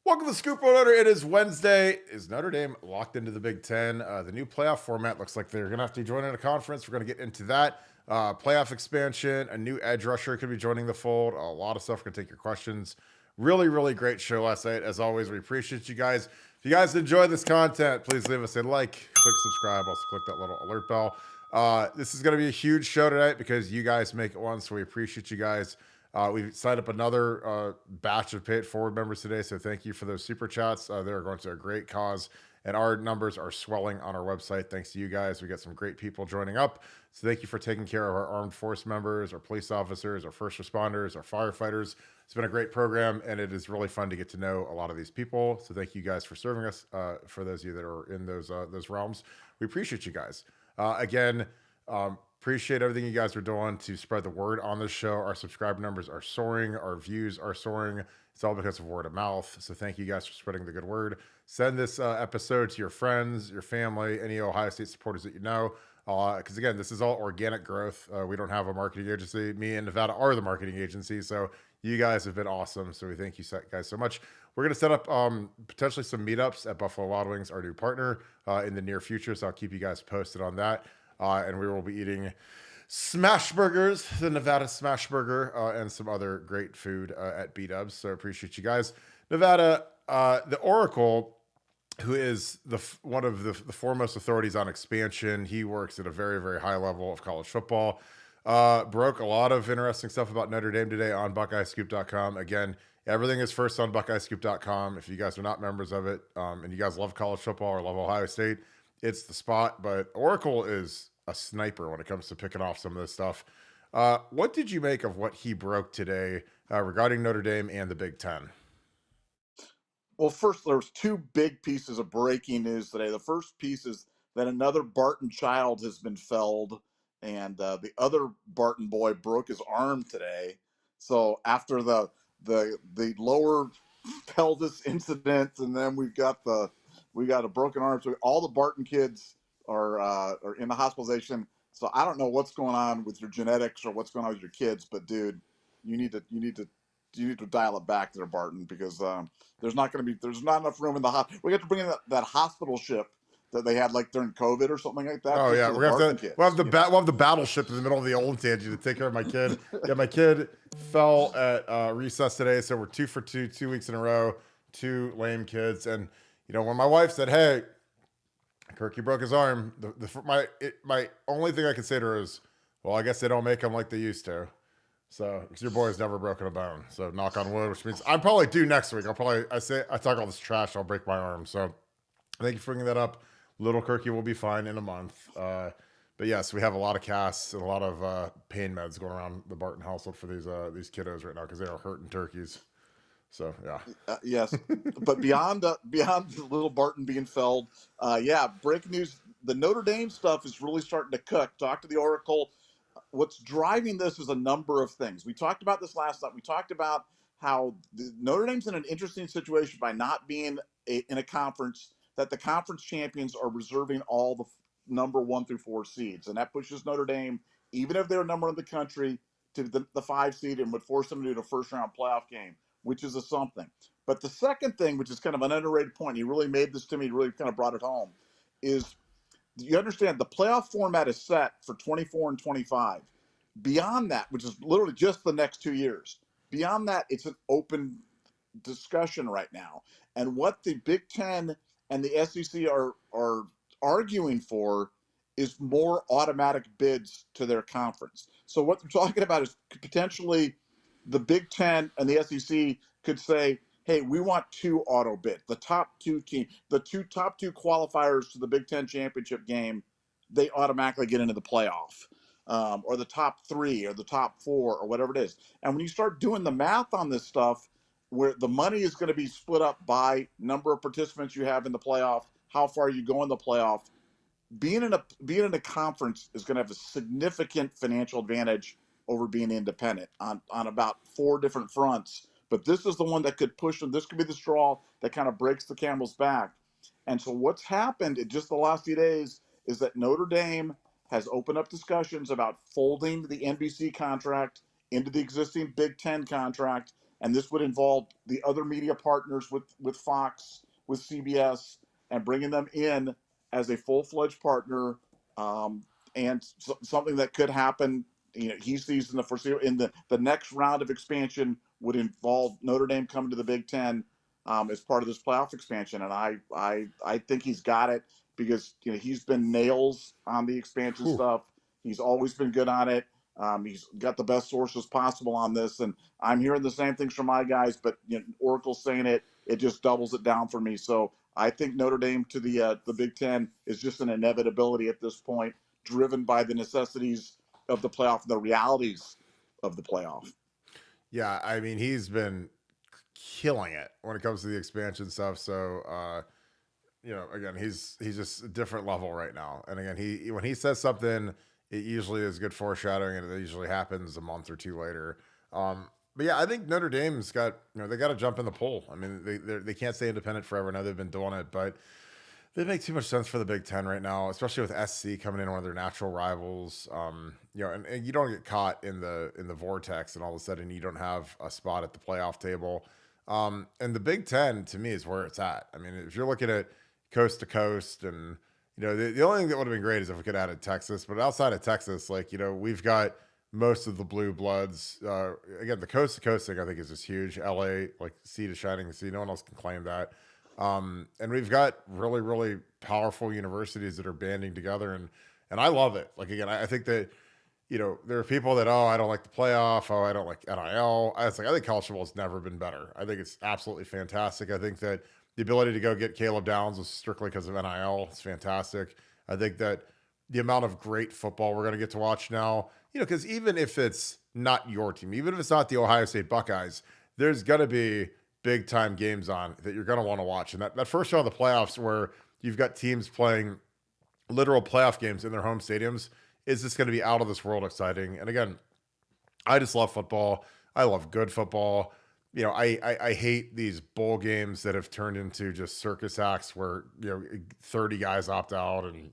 Welcome to Scoop on Notre. It is Wednesday. Is Notre Dame locked into the Big Ten? The new playoff format looks like they're going to have to join in a conference. We're going to get into that. Playoff expansion, a new edge rusher could be joining the fold. A lot of stuff. We're going to take your questions. Really, really great show last night. As always, we appreciate you guys. If you guys enjoy this content, please leave us a like, click subscribe, also click that little alert bell. This is going to be a huge show tonight because you guys make it one, so we appreciate you guys. We signed up another batch of Pay It Forward members today, so thank you for those super chats. They're going to a great cause, and our numbers are swelling on our website thanks to you guys. We got some great people joining up, so thank you for taking care of our armed force members, our police officers, our first responders, our firefighters. It's been a great program, and it is really fun to get to know a lot of these people. So thank you guys for serving us. For those of you that are in those realms, we appreciate you guys. Appreciate everything you guys are doing to spread the word on this show. Our subscriber numbers are soaring. Our views are soaring. It's all because of word of mouth. So thank you guys for spreading the good word. Send this episode to your friends, your family, any Ohio State supporters that you know. Because again, this is all organic growth. We don't have a marketing agency. Me and Nevada are the marketing agency. So you guys have been awesome. So we thank you guys so much. We're going to set up potentially some meetups at Buffalo Wild Wings, our new partner, in the near future. So I'll keep you guys posted on that. And we will be eating smash burgers, the Nevada smash burger, and some other great food at B-Dubs. So appreciate you guys. Nevada, the Oracle, who is one of the foremost authorities on expansion. He works at a very, very high level of college football. Broke a lot of interesting stuff about Notre Dame today on BuckeyeScoop.com. Again, everything is first on BuckeyeScoop.com. If you guys are not members of it, and you guys love college football or love Ohio State, it's the spot. But Oracle is a sniper when it comes to picking off some of this stuff. What did you make of what he broke today regarding Notre Dame and the Big Ten? Well, first, there was two big pieces of breaking news today. The first piece is that another Barton child has been felled, and the other Barton boy broke his arm today. So after the lower pelvis incident, and then we got a broken arm. So all the Barton kids are in the hospitalization. So I don't know what's going on with your genetics or what's going on with your kids, but dude, you need to dial it back there, Barton, because there's not enough room in the hospital. We have to bring in that hospital ship that they had like during COVID or something like that. Oh yeah, we'll have the battleship in the middle of the old Angie to take care of my kid. Yeah, my kid fell at recess today, so we're 2 for 2, 2 weeks in a row, two lame kids. And when my wife said, "Hey, Kirky broke his arm," my only thing I can say to her is, "Well, I guess they don't make them like they used to." So, because your boy has never broken a bone, so knock on wood, which means I'm probably due next week. I talk all this trash, I'll break my arm. So, thank you for bringing that up. Little Kirky will be fine in a month. But yes, we have a lot of casts and a lot of pain meds going around the Barton household for these kiddos right now because they are hurting turkeys. So yeah, yes. But beyond little Barton being felled, breaking news: the Notre Dame stuff is really starting to cook. Talk to the Oracle. What's driving this is a number of things. We talked about this last time. We talked about how Notre Dame's in an interesting situation by not being in a conference that the conference champions are reserving all the number 1 through 4 seeds, and that pushes Notre Dame, even if they're number 1 in the country, to the 5 seed and would force them to do a first round playoff game, which is a something. But the second thing, which is kind of an underrated point, he really made this to me, really kind of brought it home, is you understand the playoff format is set for 24 and 25. Beyond that, which is literally just the next 2 years, beyond that, it's an open discussion right now. And what the Big Ten and the SEC are arguing for is more automatic bids to their conference. So what they're talking about is potentially the Big Ten and the SEC could say, hey, we want 2 auto bids. The top 2 teams, the top 2 qualifiers to the Big Ten championship game, they automatically get into the playoff, or the top 3 or the top 4 or whatever it is. And when you start doing the math on this stuff, where the money is going to be split up by number of participants you have in the playoff, how far you go in the playoff, being in a conference is going to have a significant financial advantage over being independent on about 4 different fronts. But this is the one that could push them. This could be the straw that kind of breaks the camel's back. And so what's happened in just the last few days is that Notre Dame has opened up discussions about folding the NBC contract into the existing Big Ten contract and this would involve the other media partners with Fox, with CBS, and bringing them in as a full-fledged partner, and something that could happen. He sees in the foreseeable, in the next round of expansion would involve Notre Dame coming to the Big Ten, as part of this playoff expansion, and I think he's got it, because he's been nails on the expansion stuff. He's always been good on it. He's got the best sources possible on this, and I'm hearing the same things from my guys. But Oracle's saying it just doubles it down for me. So I think Notre Dame to the Big Ten is just an inevitability at this point, driven by the necessities of the playoff and the realities of the playoff. Yeah, I mean, he's been killing it when it comes to the expansion stuff. So, again, he's just a different level right now. And again, when he says something, it usually is good foreshadowing, and it usually happens a month or two later. But yeah, I think Notre Dame's got, they got to jump in the pool. I mean, they can't stay independent forever. I know they've been doing it, but they make too much sense for the Big Ten right now, especially with SC coming in, one of their natural rivals. And you don't get caught in the vortex, and all of a sudden you don't have a spot at the playoff table. And the Big Ten to me is where it's at. I mean, if you're looking at coast to coast, and the only thing that would have been great is if we could add Texas, but outside of Texas, we've got most of the blue bloods. Again, the coast to coast thing I think is just huge. LA, sea to shining sea, no one else can claim that. And we've got really, really powerful universities that are banding together, and I love it. Again, I think that, there are people that, I don't like the playoff. I don't like NIL. I think college football has never been better. I think it's absolutely fantastic. I think that the ability to go get Caleb Downs was strictly because of NIL. It's fantastic. I think that the amount of great football we're going to get to watch now, because even if it's not your team, even if it's not the Ohio State Buckeyes, there's going to be big time games on that you're going to want to watch. And that first round of the playoffs, where you've got teams playing literal playoff games in their home stadiums, is just going to be out of this world exciting. And again, I just love football. I love good football. I hate these bowl games that have turned into just circus acts where 30 guys opt out, and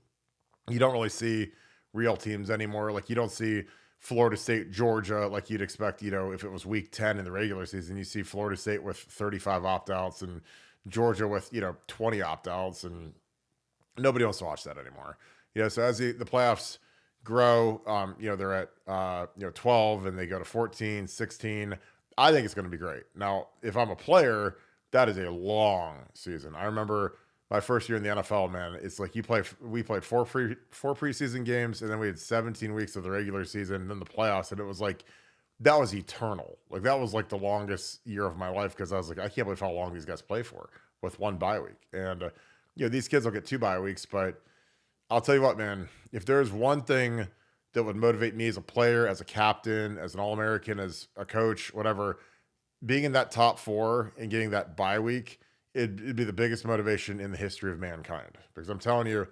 you don't really see real teams anymore. You don't see Florida State, Georgia, like you'd expect, if it was week 10 in the regular season. You see Florida State with 35 opt-outs and Georgia with, 20 opt-outs, and nobody wants to watch that anymore. So as the playoffs grow, they're at, 12, and they go to 14, 16. I think it's going to be great. Now, if I'm a player, that is a long season. I remember my first year in the NFL, man. It's we played four preseason games, and then we had 17 weeks of the regular season, and then the playoffs, and it was that was eternal. That was the longest year of my life, because I was I can't believe how long these guys play for with one bye week. And these kids will get 2 bye weeks, but I'll tell you what, man, if there's one thing that would motivate me as a player, as a captain, as an All-American, as a coach, whatever, being in that top 4 and getting that bye week, it'd be the biggest motivation in the history of mankind. Because I'm telling you,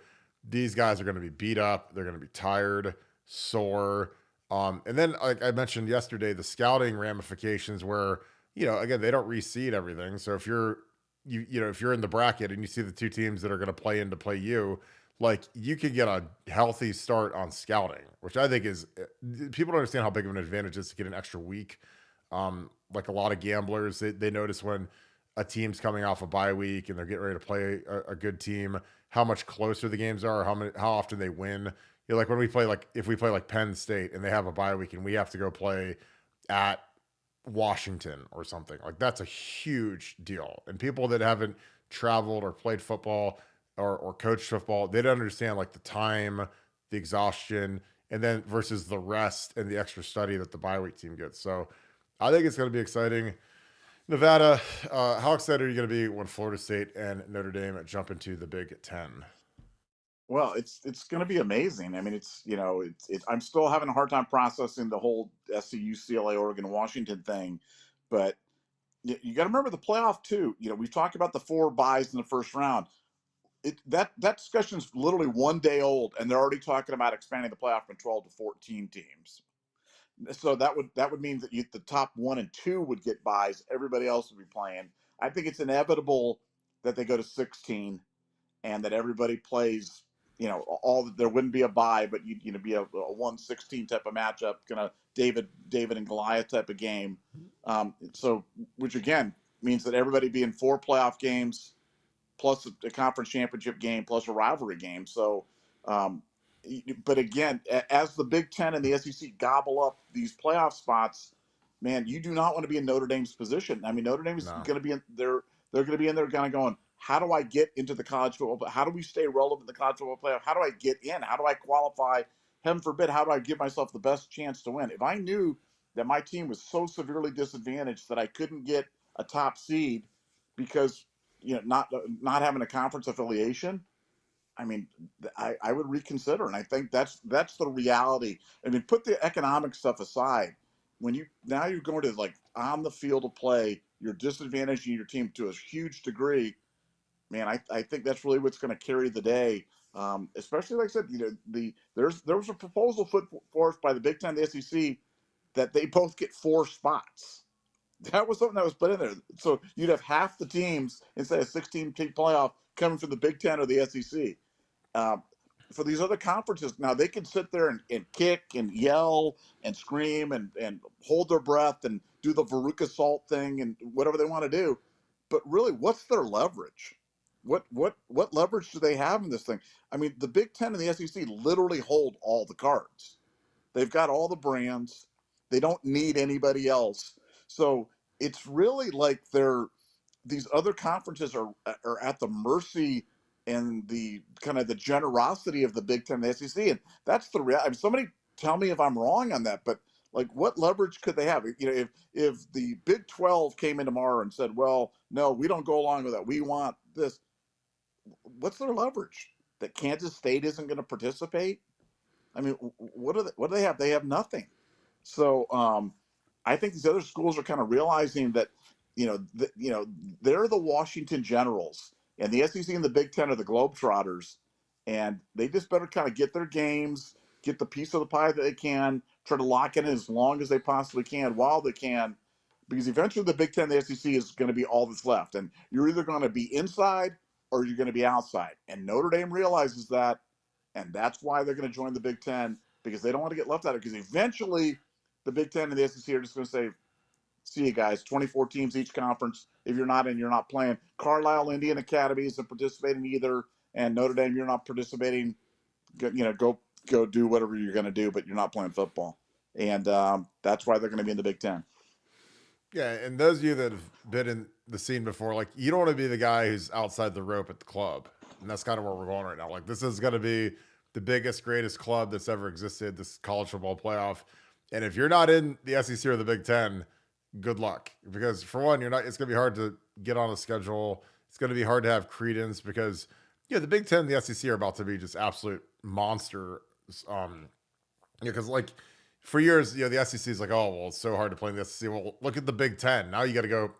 these guys are going to be beat up. They're going to be tired, sore. And then, like I mentioned yesterday, the scouting ramifications where, again, they don't reseed everything. So if you're in the bracket and you see the 2 teams that are going to play in to play you, you could get a healthy start on scouting, which I think is, people don't understand how big of an advantage it is to get an extra week. A lot of gamblers, they notice when a team's coming off a bye week and they're getting ready to play a good team, how much closer the games are, how often they win. When we play, if we play Penn State and they have a bye week and we have to go play at Washington or something, that's a huge deal. And people that haven't traveled or played football or coached football, they don't understand the time, the exhaustion, and then versus the rest and the extra study that the bye week team gets. So I think it's going to be exciting. Nevada, how excited are you going to be when Florida State and Notre Dame jump into the Big Ten? Well, it's going to be amazing. I mean, I'm still having a hard time processing the whole SCU, CLA, Oregon, Washington thing, but you got to remember the playoff too. We've talked about the 4 byes in the first round. That discussion is literally 1 day old, and they're already talking about expanding the playoff from 12 to 14 teams. So that would mean that the top 1 and 2 would get byes. Everybody else would be playing. I think it's inevitable that they go to 16, and that everybody plays. There wouldn't be a bye, but you'd be a 1-16 type of matchup, kind of David and Goliath type of game. So, which again means that everybody be in 4 playoff games plus a conference championship game plus a rivalry game. So, um, but again, as the Big Ten and the SEC gobble up these playoff spots, man, you do not want to be in Notre Dame's position. I mean, Notre Dame is No. going to be in there. They're going to be in there kind of going, how do I get into the college football? How do we stay relevant in the college football playoff? How do I get in? How do I qualify? Heaven forbid, how do I give myself the best chance to win? If I knew that my team was so severely disadvantaged that I couldn't get a top seed because not having a conference affiliation, I mean, I would reconsider, and I think that's the reality. I mean, put the economic stuff aside. When you're going to like on the field of play, you're disadvantaging your team to a huge degree. Man, I think that's really what's going to carry the day. Especially like I said, there was a proposal put forth by the Big Ten, and the SEC, that they both get 4 spots. That was something that was put in there. So you'd have half the teams instead of 16-team playoff coming from the Big Ten or the SEC. Um, for these other conferences, now they can sit there and kick and yell and scream and hold their breath and do the Veruca Salt thing and whatever they want to do. But really, what's their leverage? What leverage do they have in this thing? I mean, the Big Ten and the SEC literally hold all the cards. They've got all the brands. They don't need anybody else. So it's really like these other conferences are at the mercy and the kind of the generosity of the Big Ten and the SEC, and that's the reality. I mean, somebody tell me if I'm wrong on that, but like, what leverage could they have? If the Big 12 came in tomorrow and said, "Well, no, we don't go along with that. We want this." What's their leverage? That Kansas State isn't going to participate? I mean, what do they have? They have nothing. So I think these other schools are kind of realizing that, they're the Washington Generals, and the SEC and the Big Ten are the Globetrotters, and they just better kind of get their games, get the piece of the pie that they can, try to lock it in as long as they possibly can while they can, because eventually the Big Ten, and the SEC is going to be all that's left, and you're either going to be inside or you're going to be outside, and Notre Dame realizes that, and that's why they're going to join the Big Ten, because they don't want to get left out of it. Because eventually, the Big Ten and the SEC are just going to say, "See you guys, 24 teams each conference. If you're not in, you're not playing." Carlisle Indian Academy isn't participating either, and Notre Dame, you're not participating. Go do whatever you're going to do, but you're not playing football, and that's why they're going to be in the Big Ten. Yeah, and those of you that have been in the scene before, like, you don't want to be the guy who's outside the rope at the club. And that's kind of where we're going right now. Like, this is going to be the biggest, greatest club that's ever existed, this college football playoff. And if you're not in the SEC or the Big Ten, good luck. Because for one, it's going to be hard to get on a schedule. It's going to be hard to have credence because, the Big Ten and the SEC are about to be just absolute monster. Because like, for years, the SEC is like, oh, well, it's so hard to play in the SEC. Well, look at the Big Ten. Now you got to go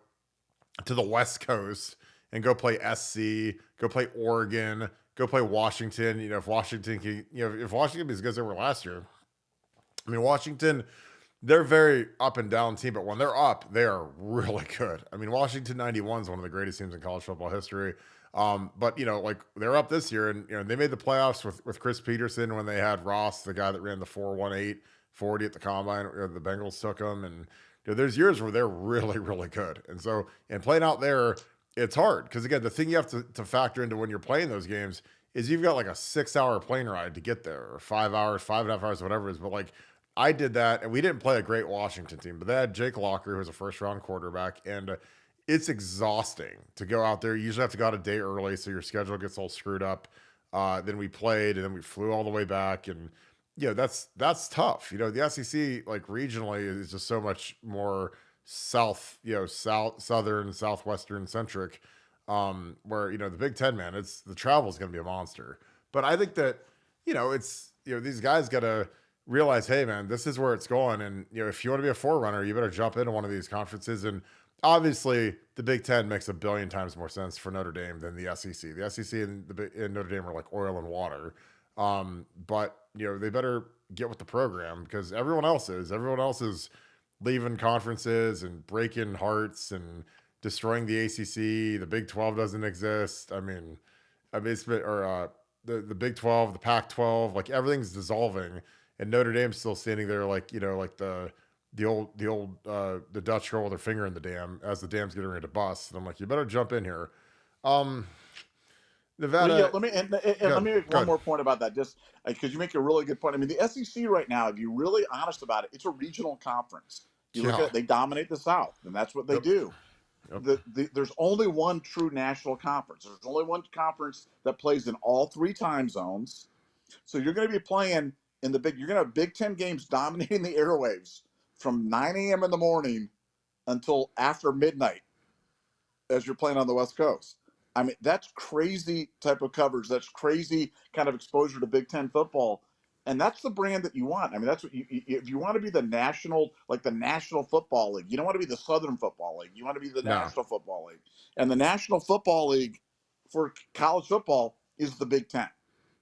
to the West Coast and go play SC, go play Oregon, go play Washington. If Washington can, if Washington is as good as they were last year, I mean, Washington, they're very up and down team, but when they're up, they are really good. I mean, Washington 91 is one of the greatest teams in college football history. But like, they're up this year, and they made the playoffs with Chris Peterson when they had Ross, the guy that ran the 4.18 40 at the combine. The Bengals took them, and there's years where they're really, really good. And so, and playing out there, it's hard because, again, the thing you have to factor into when you're playing those games is you've got like a 6-hour plane ride to get there, or 5 hours, 5.5 hours, whatever it is. But like, I did that, and we didn't play a great Washington team, but they had Jake Locker, who was a first-round quarterback, and it's exhausting to go out there. You usually have to go out a day early, so your schedule gets all screwed up. Then we played, and then we flew all the way back, and that's tough. The SEC, like, regionally is just so much more southern, southwestern centric. Where the Big Ten, man, the travel is going to be a monster. But I think that these guys got to realize, hey, man, this is where it's going, and if you want to be a forerunner, you better jump into one of these conferences. And obviously, the Big Ten makes a billion times more sense for Notre Dame than the SEC. The SEC and Notre Dame are like oil and water. But they better get with the program because everyone else is leaving conferences and breaking hearts and destroying the ACC. The Big 12 doesn't exist. I mean, it's been, or the Big 12, the Pac 12, like, everything's dissolving, and Notre Dame's still standing there like like the the Dutch girl with her finger in the dam as the dam's getting ready to bust. And I'm like, you better jump in here. Um, Well, yeah. Nevada, Let good, me make one good. more point about that, just because you make a really good point. I mean, the SEC right now, if you're really honest about it, it's a regional conference. You look at Yeah. it; they dominate the South, and that's what they Yep. do. Yep. There's only one true national conference. There's only one conference that plays in all three time zones. So you're going to be playing in the big. You're going to have Big Ten games dominating the airwaves from 9 a.m. in the morning until after midnight as you're playing on the West Coast. I mean, that's crazy type of coverage. That's crazy kind of exposure to Big Ten football. And that's the brand that you want. I mean, that's what if you want to be the national, like the National Football League, you don't want to be the Southern Football League. You want to be the No. National Football League. And the National Football League for college football is the Big Ten.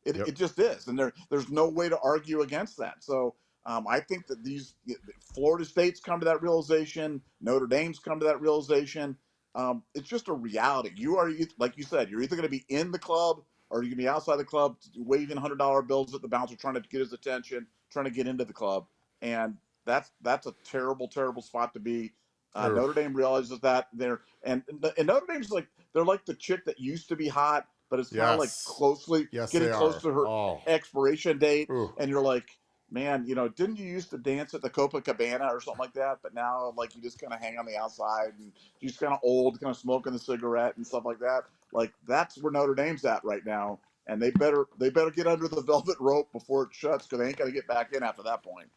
Yep. It just is. And there's no way to argue against that. So I think that Florida State's come to that realization. Notre Dame's come to that realization. It's just a reality. Like you said, you're either going to be in the club or you're going to be outside the club waving $100 bills at the bouncer, trying to get his attention, trying to get into the club. And that's a terrible, terrible spot to be. Notre Dame realizes that and Notre Dame's like, they're like the chick that used to be hot, but it's kind of like Yes, getting they close are. to her Oh. expiration date. Ooh. And you're like, man, didn't you used to dance at the Copacabana or something like that? But now, like, you just kind of hang on the outside and you're just kind of old, kind of smoking the cigarette and stuff like that. Like, that's where Notre Dame's at right now. And they better get under the velvet rope before it shuts, because they ain't gonna get back in after that point.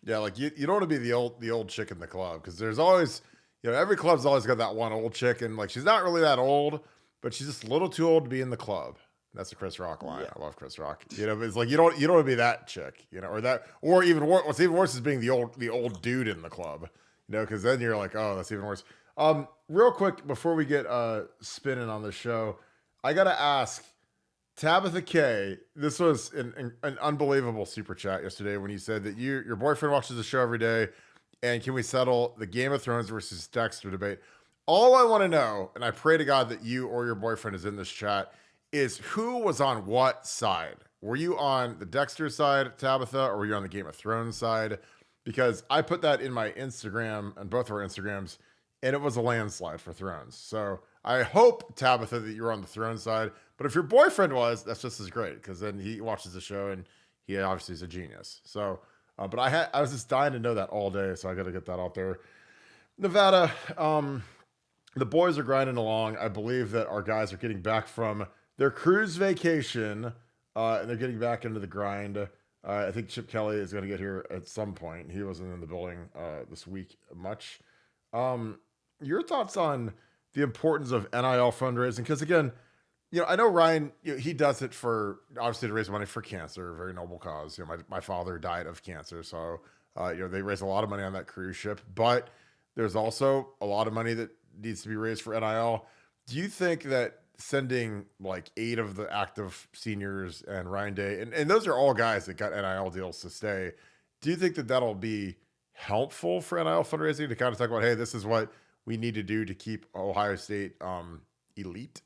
Yeah, like you don't want to be the old chick in the club, because there's always, every club's always got that one old chick, and like she's not really that old, but she's just a little too old to be in the club. That's a Chris Rock line. Yeah. I love Chris Rock. But it's like you don't want to be that chick, or even worse. What's even worse is being the old dude in the club, because then you're like, oh, that's even worse. Real quick before we get spinning on the show, I gotta ask Tabitha K. This was an unbelievable super chat yesterday when you said that your boyfriend watches the show every day, and can we settle the Game of Thrones versus Dexter debate? All I want to know, and I pray to God that you or your boyfriend is in this chat, is who was on what side? Were you on the Dexter side, Tabitha, or were you on the Game of Thrones side? Because I put that in my Instagram, and both of our Instagrams, and it was a landslide for Thrones. So I hope, Tabitha, that you're on the Thrones side. But if your boyfriend was, that's just as great, because then he watches the show and he obviously is a genius. So, but I was just dying to know that all day, so I got to get that out there. Nevada, the boys are grinding along. I believe that our guys are getting back from their cruise vacation, and they're getting back into the grind. I think Chip Kelly is going to get here at some point. He wasn't in the building this week much. Your thoughts on the importance of NIL fundraising? Because again, I know Ryan, he does it for, obviously, to raise money for cancer, a very noble cause. My father died of cancer, so they raise a lot of money on that cruise ship. But there's also a lot of money that needs to be raised for NIL. Do you think that sending like 8 of the active seniors and Ryan Day, and those are all guys that got NIL deals to stay, do you think that that'll be helpful for NIL fundraising to kind of talk about, hey, this is what we need to do to keep Ohio State elite?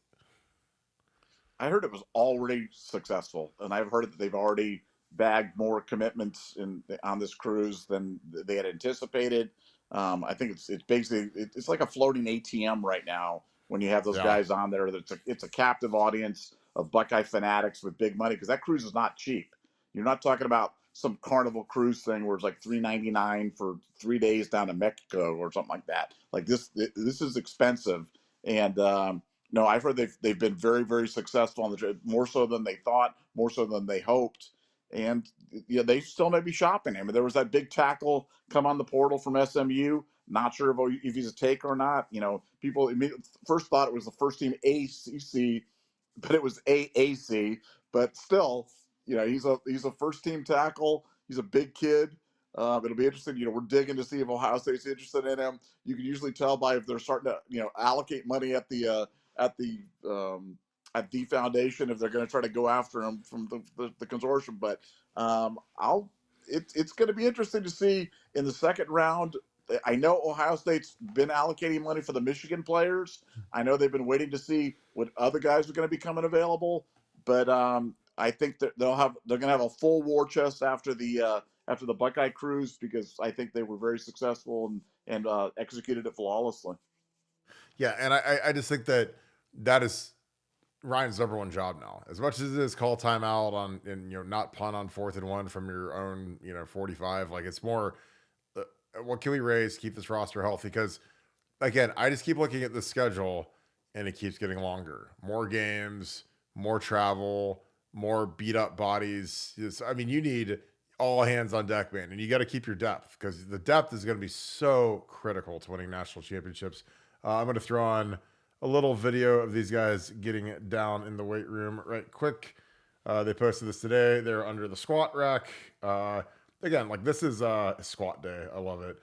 I heard it was already successful, and I've heard that they've already bagged more commitments on this cruise than they had anticipated. I think it's basically it's like a floating ATM right now when you have those guys on there. It's a captive audience of Buckeye fanatics with big money, because that cruise is not cheap. You're not talking about some Carnival cruise thing where it's like $399 for 3 days down to Mexico or something like that. Like this is expensive, and no, I've heard they've been very, very successful on the trip, more so than they thought, more so than they hoped. And they still may be shopping him. There was that big tackle come on the portal from SMU. Not sure if he's a take or not. People first thought it was the first team ACC, but it was AAC. But still, he's a first team tackle. He's a big kid. It'll be interesting. We're digging to see if Ohio State's interested in him. You can usually tell by if they're starting to allocate money at the foundation if they're going to try to go after him from the consortium. But it's going to be interesting to see in the second round. I know Ohio State's been allocating money for the Michigan players. I know they've been waiting to see what other guys are going to be coming available. But I think that they're going to have a full war chest after the after the Buckeye cruise, because I think they were very successful and executed it flawlessly. Yeah, and I just think that is Ryan's number one job now. As much as it is call timeout on and not punt on 4th and 1 from your own 45. Like it's more, what can we raise keep this roster healthy? Because again, I just keep looking at the schedule and it keeps getting longer. More games, more travel, more beat up bodies. I mean, you need all hands on deck, man, and you got to keep your depth because the depth is going to be so critical to winning national championships. I'm going to throw on a little video of these guys getting down in the weight room right quick. They posted this today. They're under the squat rack. Again, like this is squat day. I love it.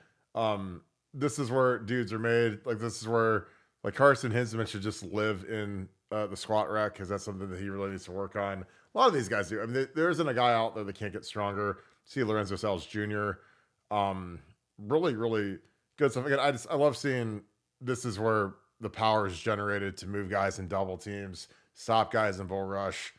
This is where dudes are made. Like this is where like Carson Hinsman should just live in the squat rack because that's something that he really needs to work on. A lot of these guys do. I mean, there isn't a guy out there that can't get stronger. See Lorenzo Sells Jr. Really, really good stuff. Again, I love seeing this is where the power is generated to move guys in double teams, stop guys in bull rush,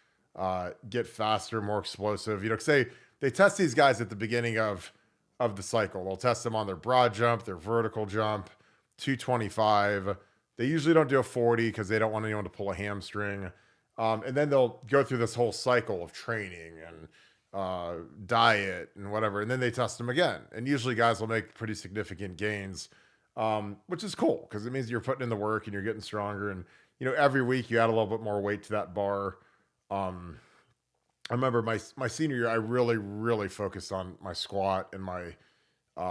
get faster, more explosive. Say they test these guys at the beginning of the cycle. They'll test them on their broad jump, their vertical jump, 225. They usually don't do a 40 because they don't want anyone to pull a hamstring. And then they'll go through this whole cycle of training and diet and whatever. And then they test them again. And usually guys will make pretty significant gains, which is cool because it means you're putting in the work and you're getting stronger. And, every week you add a little bit more weight to that bar. I remember my senior year, I really, really focused on my squat and my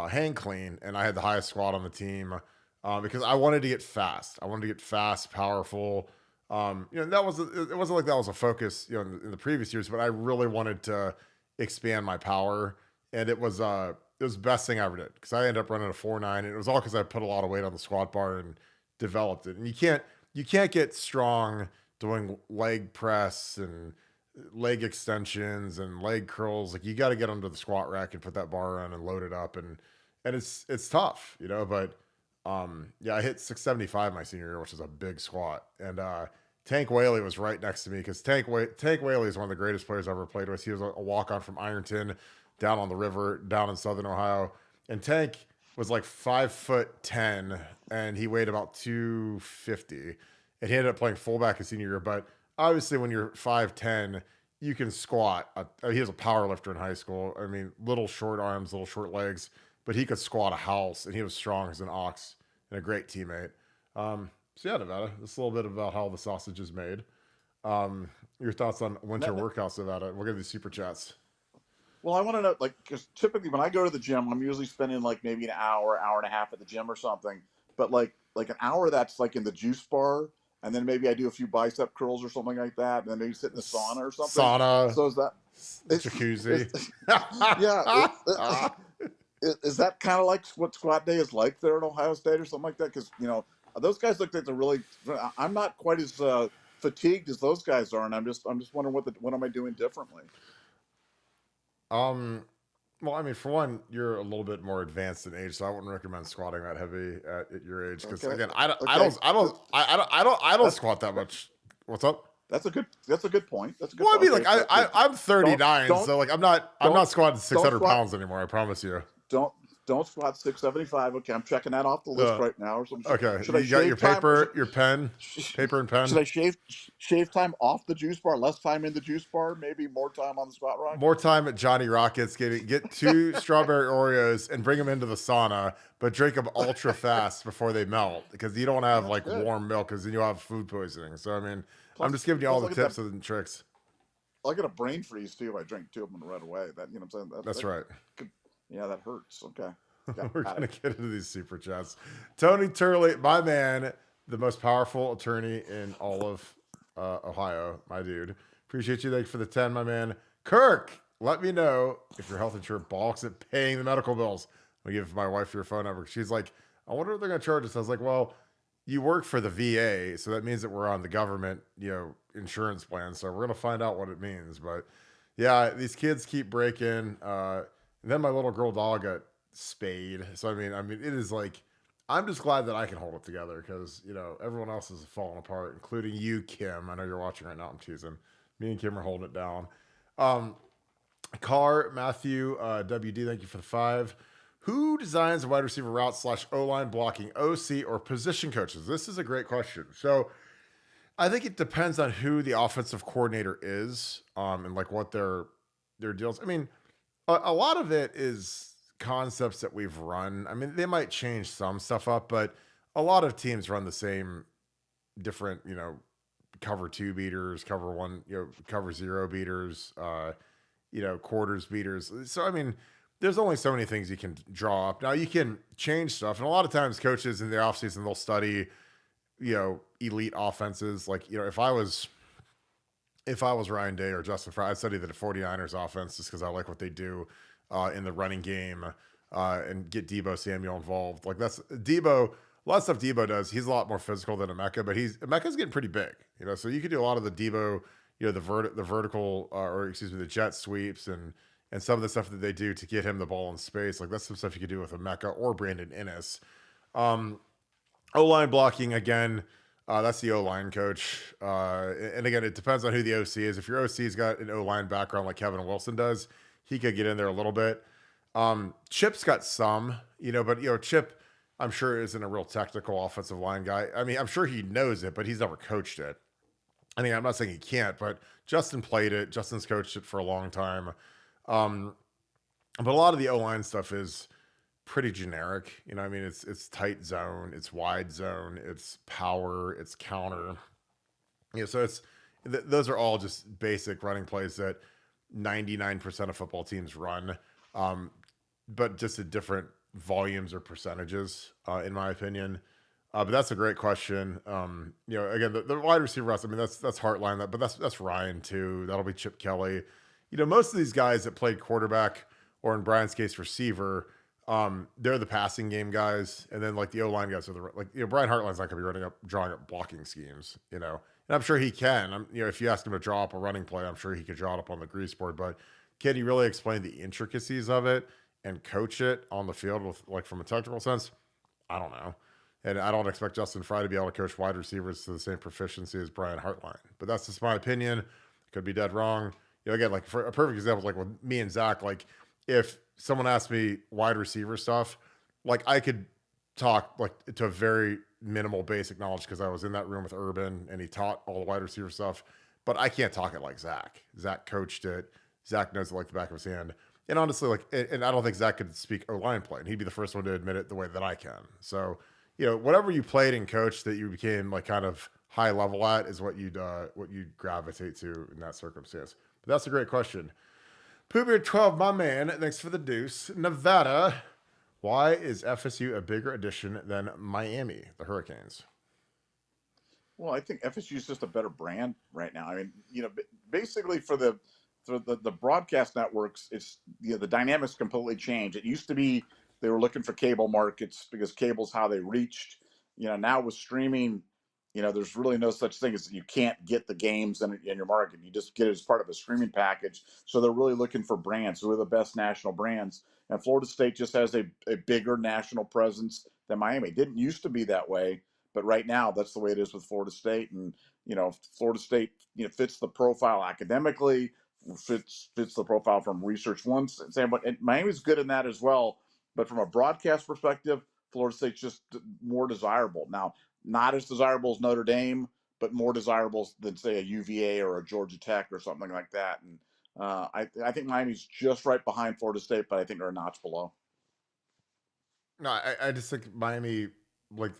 hang clean. And I had the highest squat on the team because I wanted to get fast. I wanted to get fast, powerful. It wasn't like that was a focus, in the previous years, but I really wanted to expand my power, and it was the best thing I ever did because I ended up running a 4.9, and it was all because I put a lot of weight on the squat bar and developed it. And you can't get strong doing leg press and leg extensions and leg curls. Like you got to get under the squat rack and put that bar on and load it up, and it's tough, but. I hit 675 my senior year, which is a big squat. And Tank Whaley was right next to me because Tank Whaley is one of the greatest players I ever played with. He was a walk-on from Ironton down on the river, down in Southern Ohio. And Tank was like 5'10", and he weighed about 250. And he ended up playing fullback his senior year. But obviously when you're 5'10", you can squat. He was a power lifter in high school. I mean, little short arms, little short legs. But he could squat a house, and he was strong as an ox and a great teammate. Nevada, just a little bit about how the sausage is made. Your thoughts on winter workouts, Nevada? We'll get these super chats. Well, I want to know, because typically when I go to the gym, I'm usually spending maybe an hour and a half at the gym or something. But like an hour that's in the juice bar, and then maybe I do a few bicep curls or something like that, and then maybe sit in the sauna or something. Sauna. So is that jacuzzi? Yeah. Is that kind of like what squat day is like there at Ohio State or something like that? Because, those guys look like they're really – I'm not quite as fatigued as those guys are, and I'm just wondering what am I doing differently? Well, I mean, for one, you're a little bit more advanced in age, so I wouldn't recommend squatting that heavy at your age because again, I don't squat that much. What's up? That's a good point. That's a good Well, point. I mean, I'm 39, so I'm not squatting 600 pounds anymore. I promise you. Don't squat 675. Okay, I'm checking that off the list right now. Or something. Okay, you got your paper, your pen, paper and pen. Should I shave time off the juice bar, less time in the juice bar, maybe more time on the squat rack? More time at Johnny Rockets. Get 2 strawberry Oreos and bring them into the sauna, but drink them ultra fast before they melt because you don't have warm milk because then you'll have food poisoning. So I mean, I'm just giving you all the tips and tricks. I'll get a brain freeze too if I drink 2 of them right away. That what I'm saying. That's right. Yeah, that hurts. Okay. We're going to get into these super chats. Tony Turley, my man, the most powerful attorney in all of Ohio, my dude. Appreciate you. Thanks for the 10, my man. Kirk, let me know if your health insurance balks at paying the medical bills. I'll give my wife your phone number. She's like, I wonder what they're going to charge us. I was like, well, you work for the VA, so that means that we're on the government, insurance plan. So we're going to find out what it means. But yeah, these kids keep breaking. And then my little girl dog got spayed. So, I mean, it is I'm just glad that I can hold it together because, everyone else is falling apart, including you, Kim. I know you're watching right now. I'm teasing. Me and Kim are holding it down. Carr, Matthew, WD, thank you for the 5. Who designs the wide receiver route / O-line blocking, OC or position coaches? This is a great question. So I think it depends on who the offensive coordinator is, and like what their deals. I mean, a lot of it is concepts that we've run. I mean, they might change some stuff up, but a lot of teams run the same different, cover 2 beaters, cover 1, cover 0 beaters, quarters beaters. So, I mean, there's only so many things you can draw up. Now, you can change stuff. And a lot of times coaches in the offseason, they'll study, elite offenses. Like, if I was Ryan Day or Justin Fry, I'd study the 49ers offense just because I like what they do in the running game and get Debo Samuel involved. Like that's Debo. A lot of stuff Debo does. He's a lot more physical than Emeka, but Emeka's getting pretty big. So you could do a lot of the Debo, the vertical the jet sweeps and some of the stuff that they do to get him the ball in space. Like that's some stuff you could do with Emeka or Brandon Inniss. O-line blocking again. That's the O-line coach. And again, it depends on who the OC is. If your OC's got an O-line background like Kevin Wilson does, he could get in there a little bit. Chip's got some, but Chip, I'm sure isn't a real technical offensive line guy. I mean, I'm sure he knows it, but he's never coached it. I mean, I'm not saying he can't, but Justin played it. Justin's coached it for a long time. But a lot of the O-line stuff is pretty generic. I mean, it's tight zone, it's wide zone, it's power, it's counter. So those are all just basic running plays that 99% of football teams run, but just at different volumes or percentages, in my opinion. But that's a great question. Again, the wide receiver routes, I mean, that's Heartline, but that's Ryan too. That'll be Chip Kelly. Most of these guys that played quarterback or in Brian's case, receiver, they're the passing game guys. And then like the O-line guys are Brian Hartline's not going to be drawing up blocking schemes, and I'm sure he can. If you ask him to draw up a running play, I'm sure he could draw it up on the grease board, but can he really explain the intricacies of it and coach it on the field with from a technical sense? I don't know. And I don't expect Justin Fry to be able to coach wide receivers to the same proficiency as Brian Hartline. But that's just my opinion. Could be dead wrong. Again, like for a perfect example, like with me and Zach, like if someone asked me wide receiver stuff, like I could talk like to a very minimal basic knowledge because I was in that room with Urban and he taught all the wide receiver stuff. But I can't talk it like Zach. Zach coached it. Zach knows it like the back of his hand. And honestly, and I don't think Zach could speak O-line play, and he'd be the first one to admit it the way that I can. So, whatever you played and coached that you became like kind of high level at is what you'd gravitate to in that circumstance. But that's a great question. Poohbeard12, my man, thanks for the deuce. Nevada, why is FSU a bigger addition than Miami, the Hurricanes? Well, I think FSU is just a better brand right now. I mean, basically for the broadcast networks, it's the dynamics completely changed. It used to be they were looking for cable markets because cable's how they reached. Now with streaming, there's really no such thing as you can't get the games in your market. You just get it as part of a streaming package. So they're really looking for brands. Who are the best national brands? And Florida State just has a bigger national presence than Miami. It didn't used to be that way, but right now that's the way it is with Florida State. And Florida State fits the profile academically, fits the profile from Research One standpoint. And Miami's good in that as well. But from a broadcast perspective, Florida State's just more desirable. Now, not as desirable as Notre Dame, but more desirable than, say, a UVA or a Georgia Tech or something like that. And I think Miami's just right behind Florida State, but I think they're a notch below. No, I just think Miami,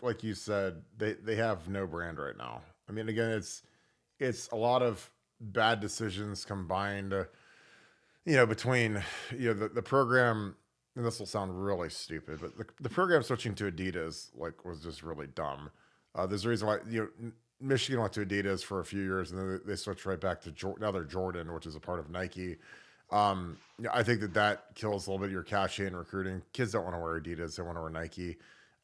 like you said, they have no brand right now. I mean, again, it's a lot of bad decisions combined, between the program. And this will sound really stupid, but the program switching to Adidas was just really dumb. There's a reason why Michigan went to Adidas for a few years, and then they switched right back to now they're Jordan, which is a part of Nike. I think that kills a little bit of your cachet in recruiting. Kids don't want to wear Adidas; they want to wear Nike.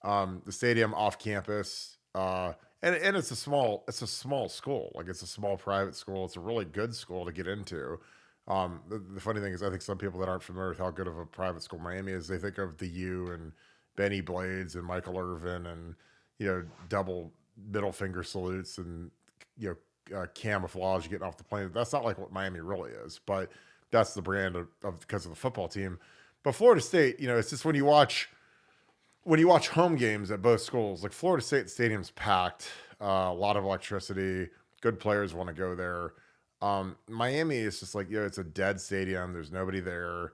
The stadium off campus, and it's a small school. Like it's a small private school. It's a really good school to get into. The funny thing is, I think some people that aren't familiar with how good of a private school Miami is, they think of the U and Benny Blades and Michael Irvin and double middle finger salutes and camouflage getting off the plane. That's not like what Miami really is. But that's the brand of because of the football team. But Florida State, it's just when you watch home games at both schools, like Florida State stadium's packed, a lot of electricity, good players want to go there. Miami is just like, it's a dead stadium. There's nobody there.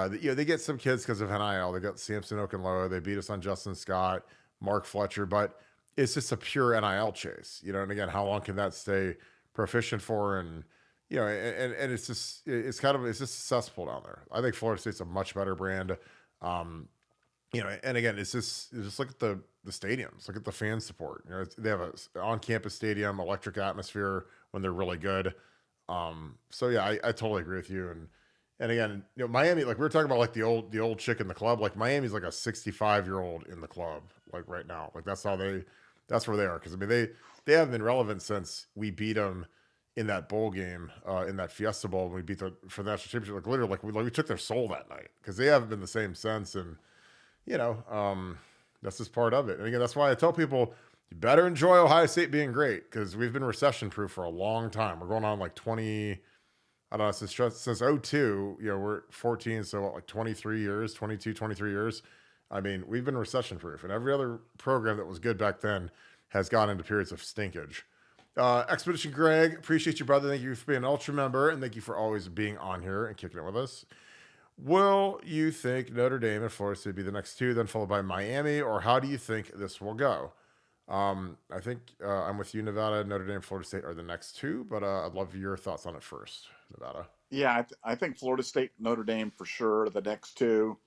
They get some kids because of NIL. They got Samson Okunloa. They beat us on Justin Scott, Mark Fletcher, but it's just a pure NIL chase, and again, how long can that stay proficient for? And, and it's just, it's just successful down there. I think Florida State's a much better brand. And again, it's just look at the stadiums, look at the fan support. They have a on-campus stadium, electric atmosphere when they're really good. So yeah, I totally agree with you. And again, Miami, like we were talking about, like the old chick in the club, like Miami's like a 65-year-old in the club, like right now, like that's where they are. Cause I mean, they haven't been relevant since we beat them in that bowl game, in that Fiesta Bowl, when we beat them for the national championship. Like literally, we took their soul that night, cause they haven't been the same since. And, that's just part of it. And again, that's why I tell people, you better enjoy Ohio State being great, because we've been recession proof for a long time. We're going on like 20, I don't know, since 02, we're 14. So what, like 23 years, 22, 23 years. I mean, we've been recession proof, and every other program that was good back then has gone into periods of stinkage. Expedition Greg, appreciate you, brother. Thank you for being an Ultra member, and thank you for always being on here and kicking it with us. Will you think Notre Dame and Florida State be the next two, then followed by Miami, or how do you think this will go? I think I'm with you, Nevada. Notre Dame and Florida State are the next two, but I'd love your thoughts on it first, Nevada. Yeah, I think Florida State, Notre Dame for sure, the next two.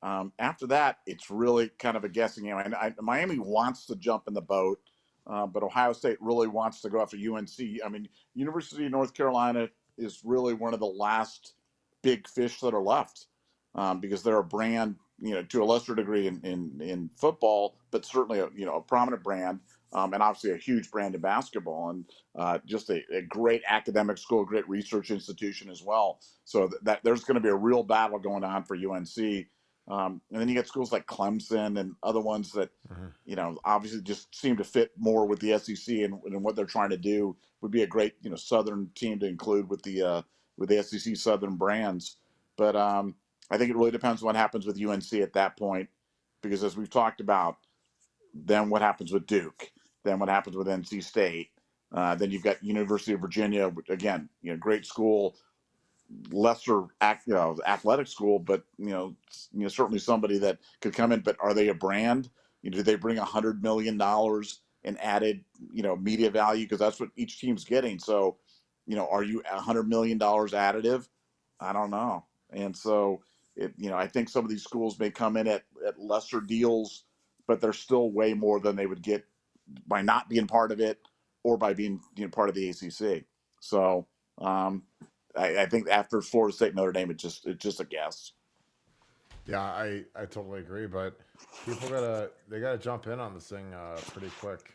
After that, it's really kind of a guessing game. Miami wants to jump in the boat, but Ohio State really wants to go after UNC. I mean, University of North Carolina is really one of the last big fish that are left, because they're a brand, to a lesser degree in football, but certainly a prominent brand, and obviously a huge brand in basketball, and just a great academic school, great research institution as well. So that there's going to be a real battle going on for UNC. And then you get schools like Clemson and other ones that, obviously just seem to fit more with the SEC and what they're trying to do. Would be a great, Southern team to include with the SEC Southern brands. But I think it really depends on what happens with UNC at that point, because as we've talked about, then what happens with Duke, then what happens with NC State, then you've got University of Virginia, again, great school, lesser athletic school, but certainly somebody that could come in. But are they a brand? Do they bring $100 million in added media value, because that's what each team's getting? So are you $100 million additive? I don't know. And so I think some of these schools may come in at lesser deals, but they're still way more than they would get by not being part of it or by being part of the ACC. So I think after Florida State, Notre Dame, it's just a guess. Yeah, I totally agree, but people gotta jump in on this thing pretty quick.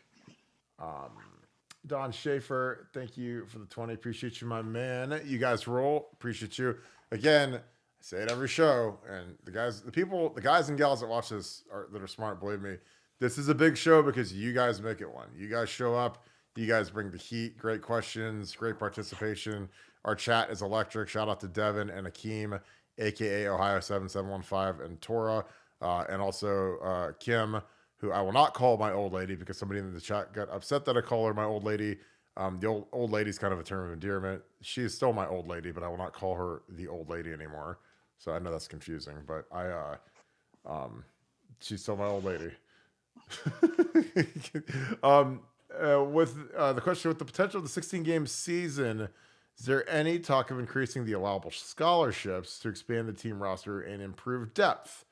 Don Schaefer, thank you for the 20. Appreciate you, my man. You guys roll. Appreciate you. Again, I say it every show, and the guys and gals that watch this that are smart, believe me, this is a big show because you guys make it one. You guys show up. You guys bring the heat. Great questions. Great participation. Our chat is electric. Shout out to Devin and Akeem, a.k.a. Ohio 7715, and Tora, and also Kim, who I will not call my old lady because somebody in the chat got upset that I call her my old lady. The old lady's kind of a term of endearment. She is still my old lady, but I will not call her the old lady anymore. So I know that's confusing, but she's still my old lady. With the question, with the potential of the 16-game season, is there any talk of increasing the allowable scholarships to expand the team roster and improve depth?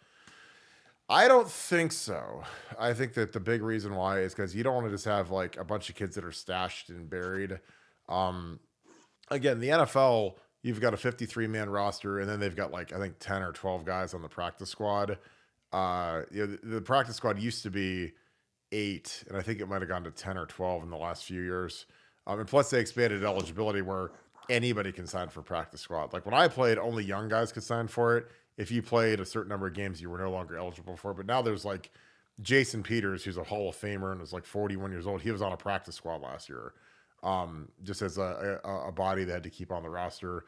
I don't think so. I think that the big reason why is because you don't want to just have like a bunch of kids that are stashed and buried. Again, the NFL, you've got a 53-man roster, and then they've got like, I think 10 or 12 guys on the practice squad. The practice squad used to be 8, and I think it might have gone to 10 or 12 in the last few years. And plus they expanded eligibility where anybody can sign for practice squad. Like when I played, only young guys could sign for it. If you played a certain number of games, you were no longer eligible for it. But now there's like Jason Peters, who's a Hall of Famer and is like 41 years old. He was on a practice squad last year, just as a body that had to keep on the roster.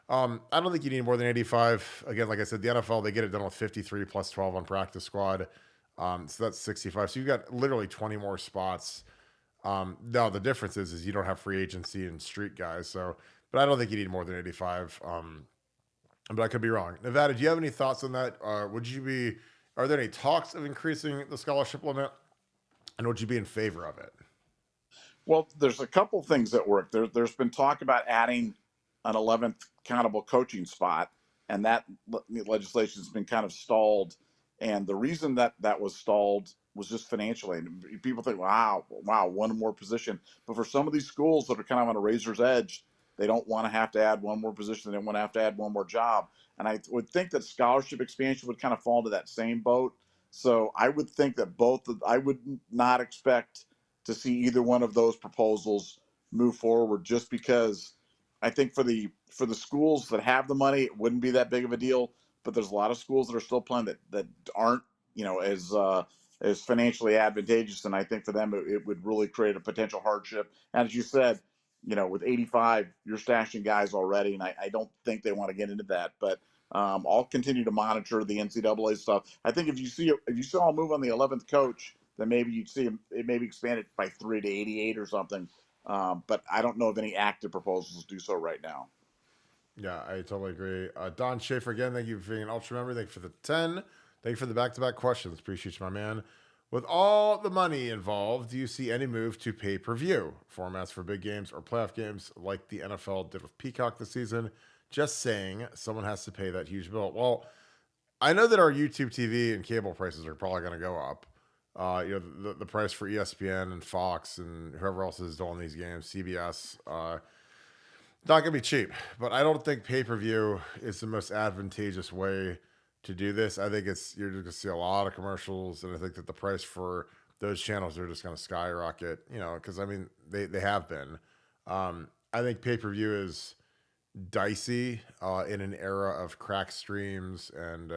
I don't think you need more than 85. Again, like I said, the NFL, they get it done with 53 plus 12 on practice squad. So that's 65. So you got literally 20 more spots. Now the difference is you don't have free agency and street guys. So, but I don't think you need more than 85. But I could be wrong. Nevada, do you have any thoughts on that? Are there any talks of increasing the scholarship limit? And would you be in favor of it? Well, there's a couple things that work. There's been talk about adding an 11th countable coaching spot, and that legislation has been kind of stalled. And the reason that that was stalled was just financially. And people think, wow, one more position. But for some of these schools that are kind of on a razor's edge, they don't want to have to add one more position. They don't want to have to add one more job. And I would think that scholarship expansion would kind of fall into that same boat. So I would think that I would not expect to see either one of those proposals move forward, just because I think for the schools that have the money, it wouldn't be that big of a deal. But there's a lot of schools that are still playing that aren't, as financially advantageous, and I think for them it would really create a potential hardship. And as you said, with 85, you're stashing guys already, and I don't think they want to get into that. But I'll continue to monitor the NCAA stuff. I think if you saw a move on the 11th coach, then maybe you'd see it maybe expanded by 3 to 88 or something. But I don't know of any active proposals to do so right now. Yeah, I totally agree. Don Schaefer, again, thank you for being an ultra member. Thank you for the 10. Thank you for the back-to-back questions. Appreciate you, my man. With all the money involved, do you see any move to pay-per-view formats for big games or playoff games like the NFL did with Peacock this season? Just saying, someone has to pay that huge bill. Well, I know that our YouTube TV and cable prices are probably going to go up. The price for ESPN and Fox and whoever else is doing these games, CBS, not going to be cheap. But I don't think pay-per-view is the most advantageous way to do this. I think you're just going to see a lot of commercials, and I think that the price for those channels are just going to skyrocket, because I mean, they have been. I think pay-per-view is dicey in an era of crack streams and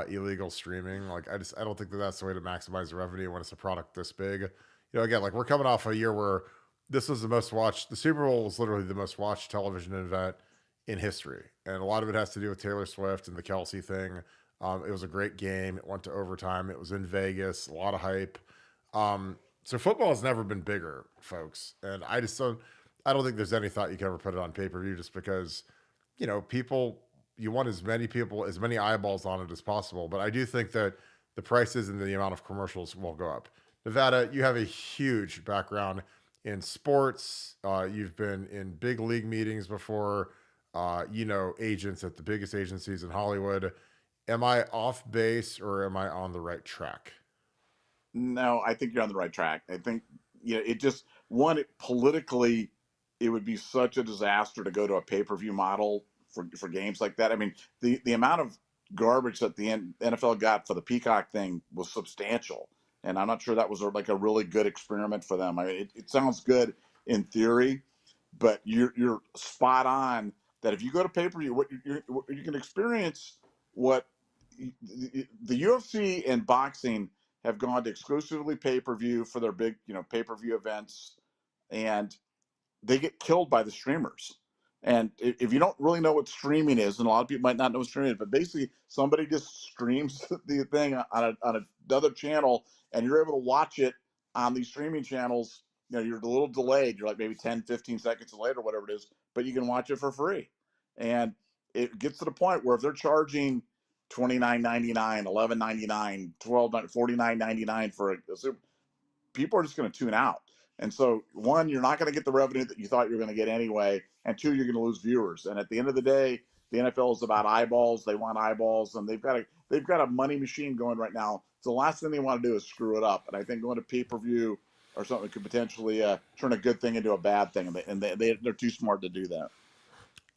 illegal streaming. Like I don't think that that's the way to maximize the revenue when it's a product this big. Again, like we're coming off a year where this was the most watched. The Super Bowl was literally the most watched television event in history, and a lot of it has to do with Taylor Swift and the Kelsey thing. It was a great game. It went to overtime. It was in Vegas. A lot of hype. So football has never been bigger, folks, and I don't think there's any thought you can ever put it on pay-per-view, just because, people, you want as many eyeballs on it as possible. But I do think that the prices and the amount of commercials will go up. Nevada, you have a huge background in sports. You've been in big league meetings before. Agents at the biggest agencies in Hollywood. Am I off base or am I on the right track? No, I think you're on the right track. I think politically, it would be such a disaster to go to a pay-per-view model for games like that. I mean, the amount of garbage that the NFL got for the Peacock thing was substantial, and I'm not sure that was like a really good experiment for them. I mean, it sounds good in theory, but you're spot on that if you go to pay-per-view, what you can experience what the UFC and boxing have gone to exclusively pay-per-view for their big, pay-per-view events, and they get killed by the streamers. And if you don't really know what streaming is, and a lot of people might not know what streaming is, but basically somebody just streams the thing on another channel, and you're able to watch it on these streaming channels. You're a little delayed. You're like maybe 10, 15 seconds later, whatever it is, but you can watch it for free. And it gets to the point where if they're charging $29.99, $11.99, $49.99 for a Super, people are just going to tune out. And so, one, you're not going to get the revenue that you thought you were going to get anyway, and two, you're going to lose viewers. And at the end of the day, the NFL is about eyeballs. They want eyeballs, and they've got a money machine going right now. So the last thing they want to do is screw it up. And I think going to pay-per-view or something could potentially turn a good thing into a bad thing, and they're too smart to do that.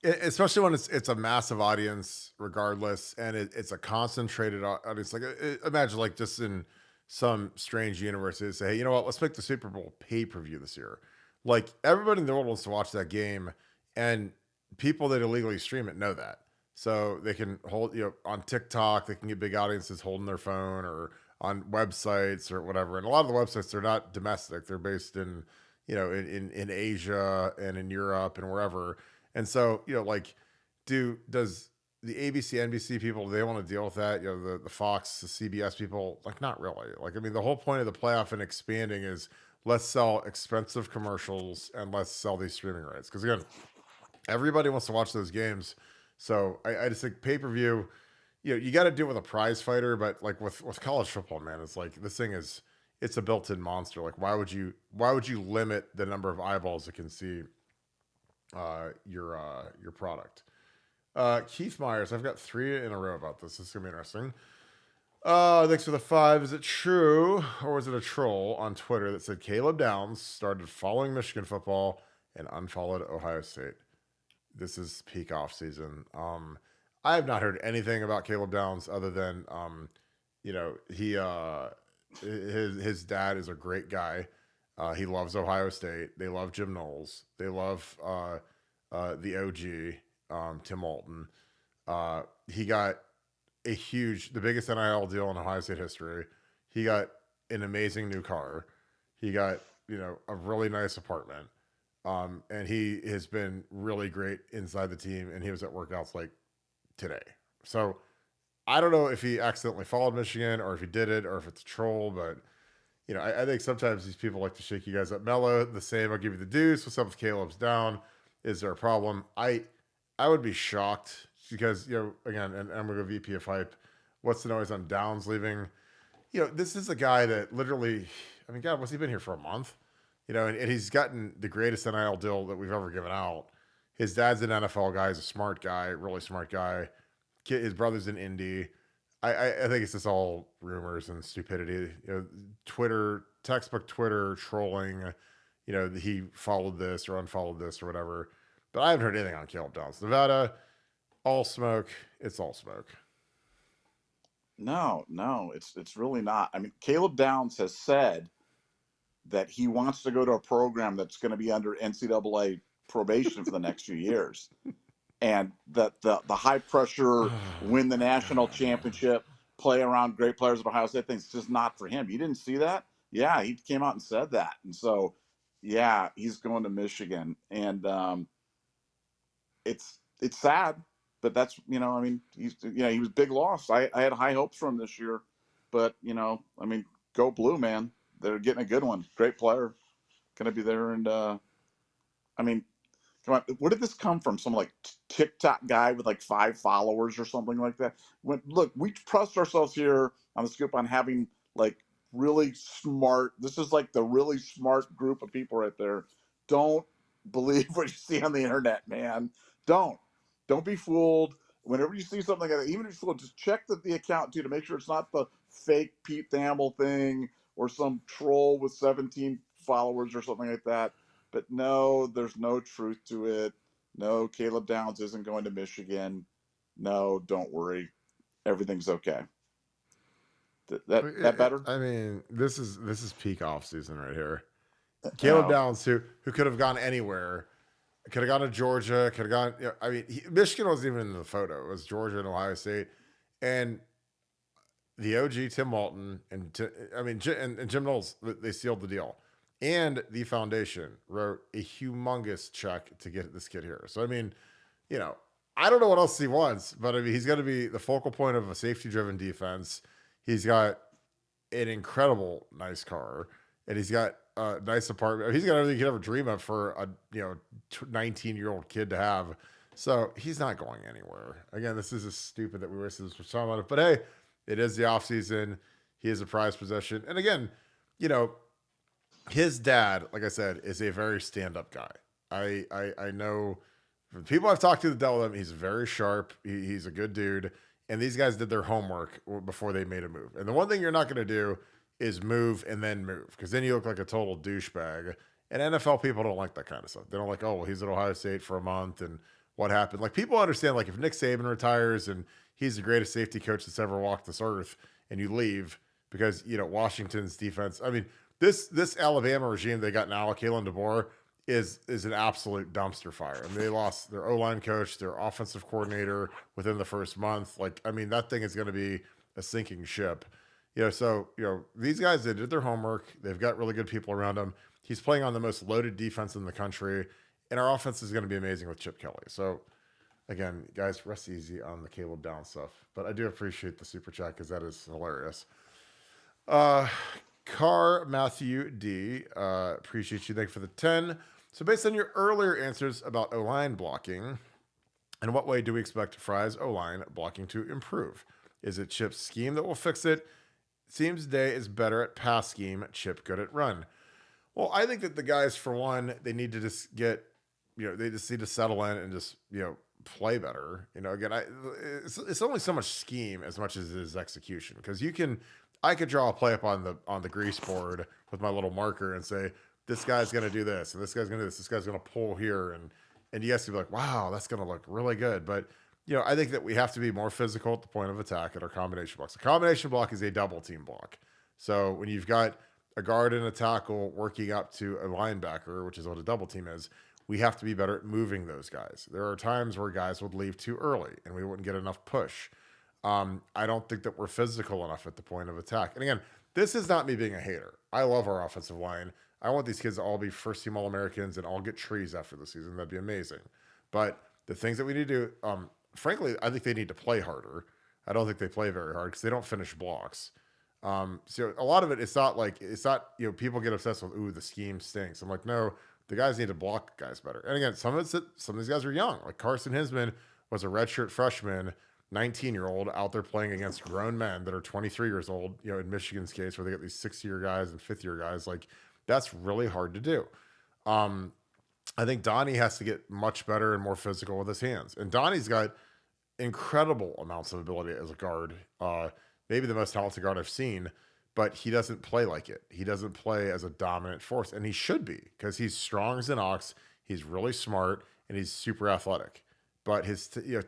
Especially when it's a massive audience, regardless, and it's a concentrated audience. Like imagine, like just in some strange universe, they say, hey, you know what? Let's make the Super Bowl pay-per-view this year. Like everybody in the world wants to watch that game, and people that illegally stream it know that, so they can hold on TikTok. They can get big audiences holding their phone or on websites or whatever. And a lot of the websites, they're not domestic; they're based in in Asia and in Europe and wherever. And so, like does the ABC, NBC people, do they want to deal with that? You know, the Fox, the CBS people, like not really. Like, I mean, the whole point of the playoff and expanding is let's sell expensive commercials and let's sell these streaming rights. Because again, everybody wants to watch those games. So I just think pay-per-view, you know, you got to do it with a prize fighter, but like with college football, man, it's like this thing is it's a built-in monster. Like why would you limit the number of eyeballs that can see your product? Keith Myers, I've got 3 in a row about this. This is gonna be interesting. Thanks for the 5. Is it true or was it a troll on Twitter that said Caleb Downs started following Michigan football and unfollowed Ohio State? This is peak off season. I have not heard anything about Caleb Downs other than you know, his dad is a great guy. He loves Ohio State. They love Jim Knowles. They love the OG, Tim Walton. He got the biggest NIL deal in Ohio State history. He got an amazing new car. He got, you know, a really nice apartment. And he has been really great inside the team, and he was at workouts like today. So I don't know if he accidentally followed Michigan or if he did it or if it's a troll, but you know, I think sometimes these people like to shake you guys up. Mello, the same. I'll give you the deuce. What's up with Caleb's down? Is there a problem? I would be shocked because, you know, again, and I'm gonna go VP of hype. What's the noise on Downs leaving? You know, this is a guy that literally, I mean, God, what's he been here for a month? You know, and he's gotten the greatest NIL deal that we've ever given out. His dad's an NFL guy. He's a smart guy, really smart guy. His brother's in Indy. I think it's just all rumors and stupidity. You know, Twitter, textbook Twitter trolling. You know, he followed this or unfollowed this or whatever. But I haven't heard anything on Caleb Downs. Nevada, all smoke. It's all smoke. No, it's really not. I mean, Caleb Downs has said that he wants to go to a program that's going to be under NCAA probation for the next few years. And that the high pressure, win the national championship, play around great players of Ohio State things, it's just not for him. You didn't see that? Yeah, he came out and said that. And so, yeah, he's going to Michigan. And it's sad, but that's, you know, I mean, he was big loss. I had high hopes for him this year. But, you know, I mean, go blue, man. They're getting a good one. Great player. Going to be there. And, I mean, come on, where did this come from? Some like TikTok guy with like 5 followers or something like that. Look, we trust ourselves here on the Scoop on having like really smart. This is like the really smart group of people right there. Don't believe what you see on the internet, man. Don't be fooled. Whenever you see something like that, even if you're fooled, just check the account too to make sure it's not the fake Pete Thamel thing or some troll with 17 followers or something like that. But no, there's no truth to it. No, Caleb Downs isn't going to Michigan. No, don't worry. Everything's okay. That better? I mean, this is peak off season right here. Caleb Downs, who could have gone anywhere, could have gone to Georgia, could have gone. You know, I mean, Michigan wasn't even in the photo. It was Georgia and Ohio State, and the OG Tim Walton and Jim Knowles. They sealed the deal. And the foundation wrote a humongous check to get this kid here. So, I mean, you know, I don't know what else he wants, but I mean, he's going to be the focal point of a safety-driven defense. He's got an incredible nice car, and he's got a nice apartment. He's got everything you could ever dream of for a 19-year-old kid to have. So he's not going anywhere. Again, this is just stupid that we wasted this for someone. But hey, it is the offseason. He is a prized possession. And again, you know, his dad, like I said, is a very stand-up guy. I know from people I've talked to that dealt with him, he's very sharp. He's a good dude. And these guys did their homework before they made a move. And the one thing you're not going to do is move and then move, because then you look like a total douchebag. And NFL people don't like that kind of stuff. They don't like, oh, well, he's at Ohio State for a month and what happened. Like, people understand, like, if Nick Saban retires and he's the greatest safety coach that's ever walked this earth and you leave because, you know, Washington's defense, I mean, This Alabama regime they got now, Kalen DeBoer, is an absolute dumpster fire. And they lost their O-line coach, their offensive coordinator within the first month. Like, I mean, that thing is going to be a sinking ship. You know, so, you know, these guys, they did their homework. They've got really good people around them. He's playing on the most loaded defense in the country. And our offense is going to be amazing with Chip Kelly. So, Again, guys, rest easy on the cable down stuff. But I do appreciate the super chat because that is hilarious. Uh, Car Matthew D. Appreciate you. Thank you for the 10. So, based on your earlier answers about O line blocking, in what way do we expect Fry's O line blocking to improve? Is it Chip's scheme that will fix it? Seems Day is better at pass scheme, Chip good at run. Well, I think that the guys, for one, they need to just get, they just need to settle in and just, play better. Again, it's only so much scheme as much as it is execution. Because I could draw a play up on the grease board with my little marker and say, this guy's going to do this, and this guy's going to do this. This guy's going to pull here, and you guys can be like, wow, that's going to look really good. But I think that we have to be more physical at the point of attack at our combination blocks. A combination block is a double team block. So when you've got a guard and a tackle working up to a linebacker, which is what a double team is, we have to be better at moving those guys. There are times where guys would leave too early and we wouldn't get enough push. I don't think that we're physical enough at the point of attack. And again, this is not me being a hater. I love our offensive line. I want these kids to all be first team All-Americans and all get trees after the season. That'd be amazing. But the things that we need to do, frankly, I think they need to play harder. I don't think they play very hard because they don't finish blocks. So a lot of it's not, people get obsessed with, ooh, the scheme stinks. I'm like, no, the guys need to block guys better. And again, some of these guys are young. Like Carson Hinsman was a redshirt freshman, 19-year-old out there playing against grown men that are 23 years old, in Michigan's case, where they get these 6-year guys and 5th-year guys. Like, that's really hard to do. I think Donnie has to get much better and more physical with his hands. And Donnie's got incredible amounts of ability as a guard. Maybe the most talented guard I've seen, but he doesn't play like it. He doesn't play as a dominant force, and he should be because he's strong as an ox. He's really smart and he's super athletic. But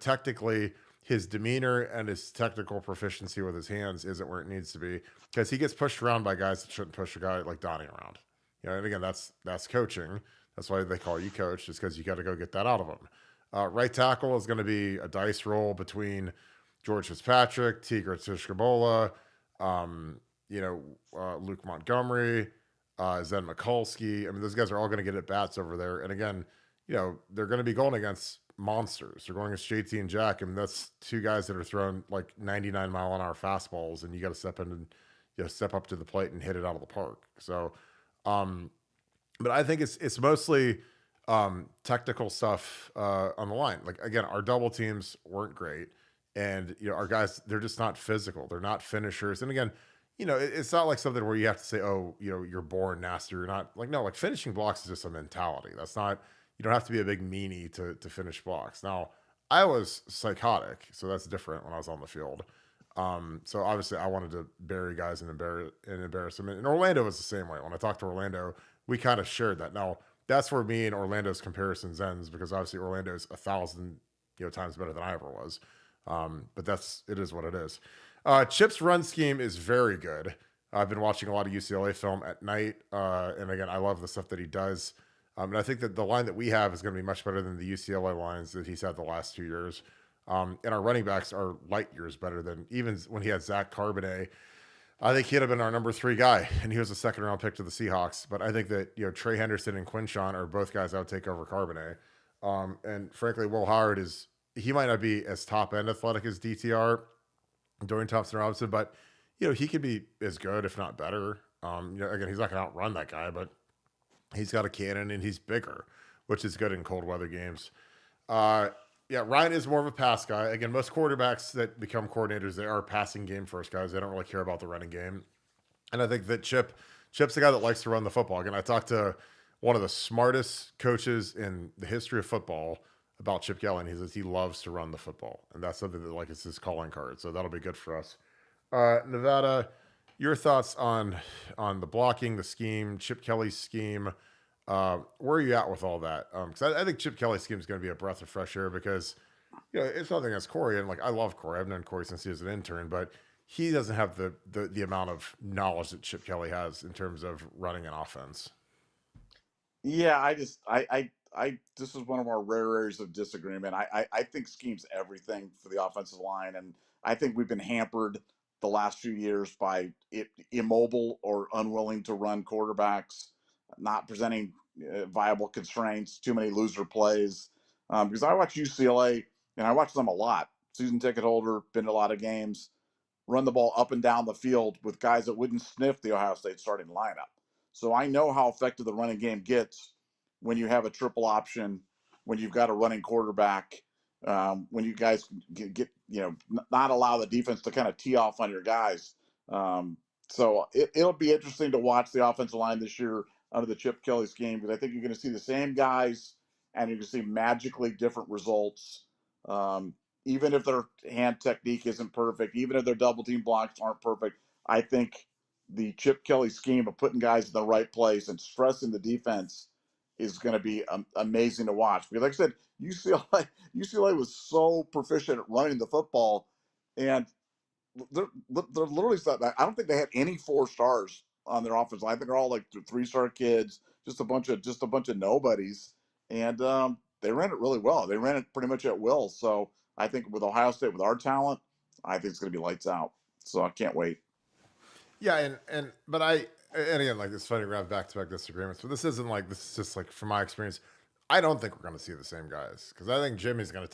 technically, his demeanor and his technical proficiency with his hands isn't where it needs to be because he gets pushed around by guys that shouldn't push a guy like Donnie around. And again, that's coaching. That's why they call you coach, just because you got to go get that out of him. Right tackle is going to be a dice roll between George Fitzpatrick, Tigre Tishkabola, Luke Montgomery, Zen Mikulski. I mean, those guys are all going to get at bats over there. And again, they're going to be going against monsters. They're going against JT and Jack, and that's two guys that are throwing like 99-mile-an-hour fastballs, and you got to step in and step up to the plate and hit it out of the park. So, but I think it's mostly technical stuff on the line. Like again, our double teams weren't great, and our guys, they're just not physical. They're not finishers. And again, it's not like something where you have to say, oh, you're born nasty. You're not like, no, like finishing blocks is just a mentality. That's not. You don't have to be a big meanie to finish blocks. Now, I was psychotic, so that's different when I was on the field. So obviously, I wanted to bury guys and embarrass them. And Orlando was the same way. When I talked to Orlando, we kind of shared that. Now, that's where me and Orlando's comparisons ends because obviously Orlando's 1,000 times better than I ever was. But it is what it is. Chip's run scheme is very good. I've been watching a lot of UCLA film at night, and again, I love the stuff that he does. And I think that the line that we have is going to be much better than the UCLA lines that he's had the last 2 years. And our running backs are light years better than even when he had Zach Carbonet. I think he'd have been our number 3 guy, and he was a second-round pick to the Seahawks. But I think that Trey Henderson and Quinshawn are both guys I would take over Carbonet. And frankly, Will Howard he might not be as top-end athletic as DTR, Dorian Thompson-Robinson, but he could be as good, if not better. Again, he's not going to outrun that guy, but he's got a cannon and he's bigger, which is good in cold weather games. Ryan is more of a pass guy. Again, most quarterbacks that become coordinators, they are passing game first guys. They don't really care about the running game. And I think that Chip's the guy that likes to run the football. Again, I talked to one of the smartest coaches in the history of football about Chip Kelly, and he says he loves to run the football. And that's something that it's his calling card. So that'll be good for us. Nevada, your thoughts on the blocking, the scheme, Chip Kelly's scheme. Where are you at with all that? Because I think Chip Kelly's scheme is going to be a breath of fresh air because it's nothing against Corey, and I love Corey. I've known Corey since he was an intern, but he doesn't have the amount of knowledge that Chip Kelly has in terms of running an offense. Yeah, I this is one of our rare areas of disagreement. I think scheme's everything for the offensive line, and I think we've been hampered the last few years by immobile or unwilling to run quarterbacks, not presenting viable constraints, too many loser plays. Because I watch UCLA, and I watch them a lot. Season ticket holder, been to a lot of games. Run the ball up and down the field with guys that wouldn't sniff the Ohio State starting lineup. So I know how effective the running game gets when you have a triple option, when you've got a running quarterback, when you guys get not allow the defense to kind of tee off on your guys. So it'll be interesting to watch the offensive line this year under the Chip Kelly scheme, because I think you're going to see the same guys and you're going to see magically different results. Even if their hand technique isn't perfect, even if their double team blocks aren't perfect, I think the Chip Kelly scheme of putting guys in the right place and stressing the defense is going to be amazing to watch. Because, like I said, UCLA was so proficient at running the football, and they're literally stuff. I don't think they had any 4 stars on their offense line. I think they're all like 3-star kids, just a bunch of nobodies, and they ran it really well. They ran it pretty much at will. So I think with Ohio State, with our talent, I think it's going to be lights out. So I can't wait. Yeah, and again, like, it's funny we have back-to-back disagreements, but this isn't like, this is just like from my experience. I don't think we're going to see the same guys, because I think Jimmy Sims is going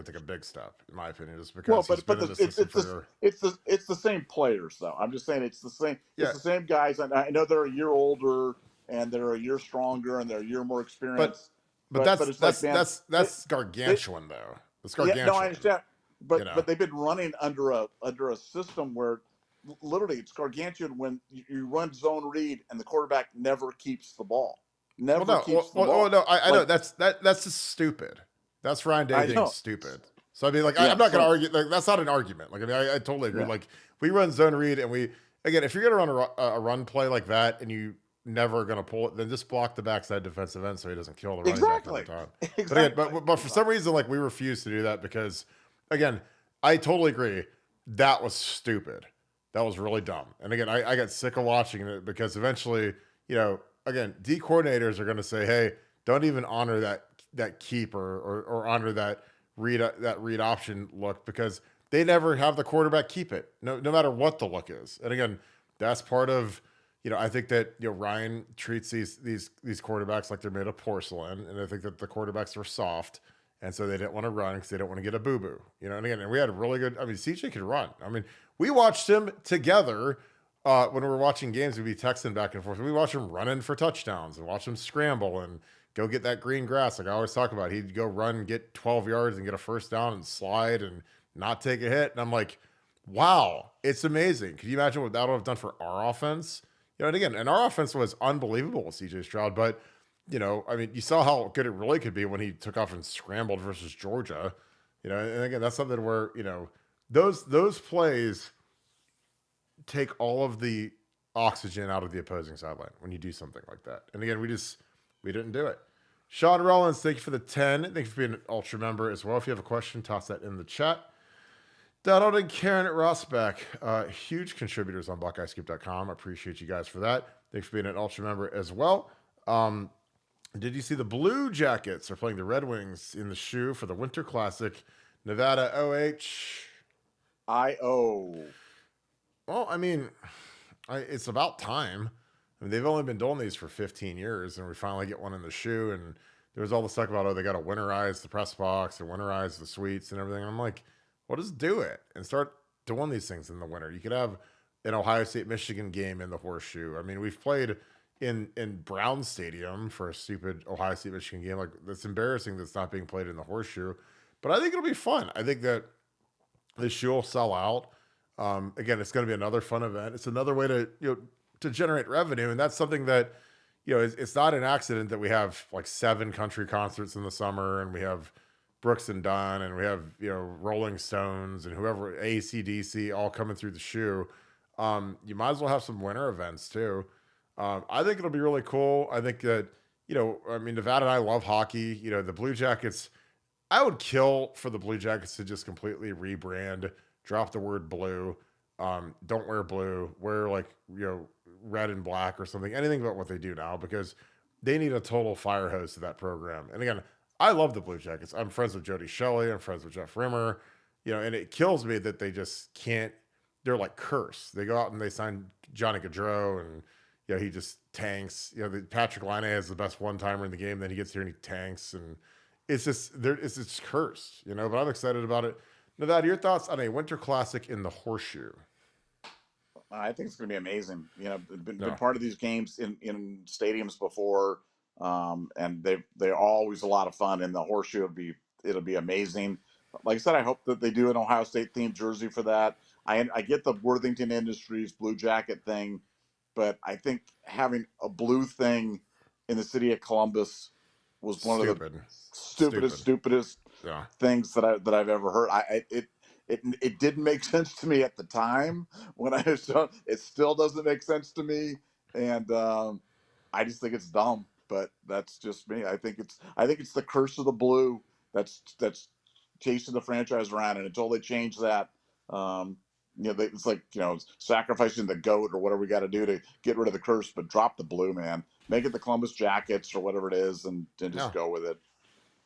to take a big step, in my opinion, just Well, because he's been in the system for. It's the same players though. I'm just saying it's the same. It's Yeah, the same guys. And I know they're a year older and they're a year stronger and they're a year more but experienced. but But that's it's like, that's man, that's that's gargantuan though. It's yeah, no, I gargantuan, understand. you know. But they've been running under a system where literally it's gargantuan when you run zone read and the quarterback never keeps the ball. Well, Never no, keeps the ball. no, I know Like, that's just stupid. That's Ryan Day I being know. stupid. So I mean, like, I'm Yeah. not going to So argue. Like, that's not an argument. Like, I mean, I totally agree. yeah. Like, we run zone read, and again, if you're going to run a run play like that, and you never going to pull it, then just block the backside defensive end so he doesn't kill the running back every Exactly. time. But again, Exactly. but for some reason, like, we refuse to do that because, again, I totally agree. That was stupid. That was really dumb. And again, I got sick of watching it because eventually, again, D coordinators are going to say, hey, don't even honor that keep or honor that read option look, because they never have the quarterback keep it, no matter what the look is. And again, that's part of, I think that Ryan treats these quarterbacks like they're made of porcelain, and I think that the quarterbacks are soft, and so they didn't want to run because they don't want to get a boo boo. And again, and we had a really good. I mean, CJ could run. I mean, we watched him together. When we were watching games, we'd be texting back and forth. We watch him running for touchdowns and watch him scramble and go get that green grass. Like I always talk about, he'd go run, get 12 yards and get a first down and slide and not take a hit. And I'm like, wow, it's amazing. Could you imagine what that would have done for our offense? And again, and our offense was unbelievable with CJ Stroud, but I mean, you saw how good it really could be when he took off and scrambled versus Georgia. And again, that's something where, those plays take all of the oxygen out of the opposing sideline when you do something like that. And again, we didn't do it. Sean Rollins, thank you for the 10. Thank you for being an Ultra member as well. If you have a question, toss that in the chat. Donald and Karen at Rossback, huge contributors on BuckeyeScoop.com. I appreciate you guys for that. Thanks for being an Ultra member as well. Did you see the Blue Jackets are playing the Red Wings in the shoe for the Winter Classic, Nevada OH? Well, I mean, it's about time. I mean, they've only been doing these for 15 years, and we finally get one in the shoe. And there was all this talk about, they got to winterize the press box and winterize the suites and everything. And I'm like, well, just do it and start doing these things in the winter. You could have an Ohio State Michigan game in the Horseshoe. I mean, we've played in Brown Stadium for a stupid Ohio State Michigan game. Like, that's embarrassing that's not being played in the Horseshoe. But I think it'll be fun. I think that the shoe will sell out. Again, it's going to be another fun event. It's another way to generate revenue, and that's something that it's not an accident that we have like 7 country concerts in the summer, and we have Brooks and Dunn, and we have Rolling Stones and whoever, AC/DC, all coming through the shoe. You might as well have some winter events too. I think it'll be really cool. I think that I mean, Nevada and I love hockey. The Blue Jackets. I would kill for the Blue Jackets to just completely rebrand, drop the word blue. Don't wear blue. Wear red and black or something. Anything but what they do now, because they need a total fire hose to that program. And again, I love the Blue Jackets. I'm friends with Jody Shelley. I'm friends with Jeff Rimmer. And it kills me that they just can't. They're like cursed. They go out and they sign Johnny Gaudreau, and he just tanks. Patrick Laine has the best one-timer in the game. Then he gets here and he tanks, and it's just there. It's cursed, you know. But I'm excited about it. Nevada, your thoughts on a Winter Classic in the Horseshoe? I think it's going to be amazing. You know, been No, part of these games in stadiums before, and they're always a lot of fun. And the Horseshoe it'll be amazing. Like I said, I hope that they do an Ohio State themed jersey for that. I get the Worthington Industries blue jacket thing, but I think having a blue thing in the city of Columbus was one of the stupid, stupid. stupidest Yeah, things that I've ever heard. It didn't make sense to me at the time when I saw it. It still doesn't make sense to me, and I just think it's dumb. But that's just me. I think it's the curse of the blue that's chasing the franchise around, and until they change that, it's like sacrificing the goat or whatever we got to do to get rid of the curse. But drop the blue, man. Make it the Columbus Jackets or whatever it is, and just yeah, go with it.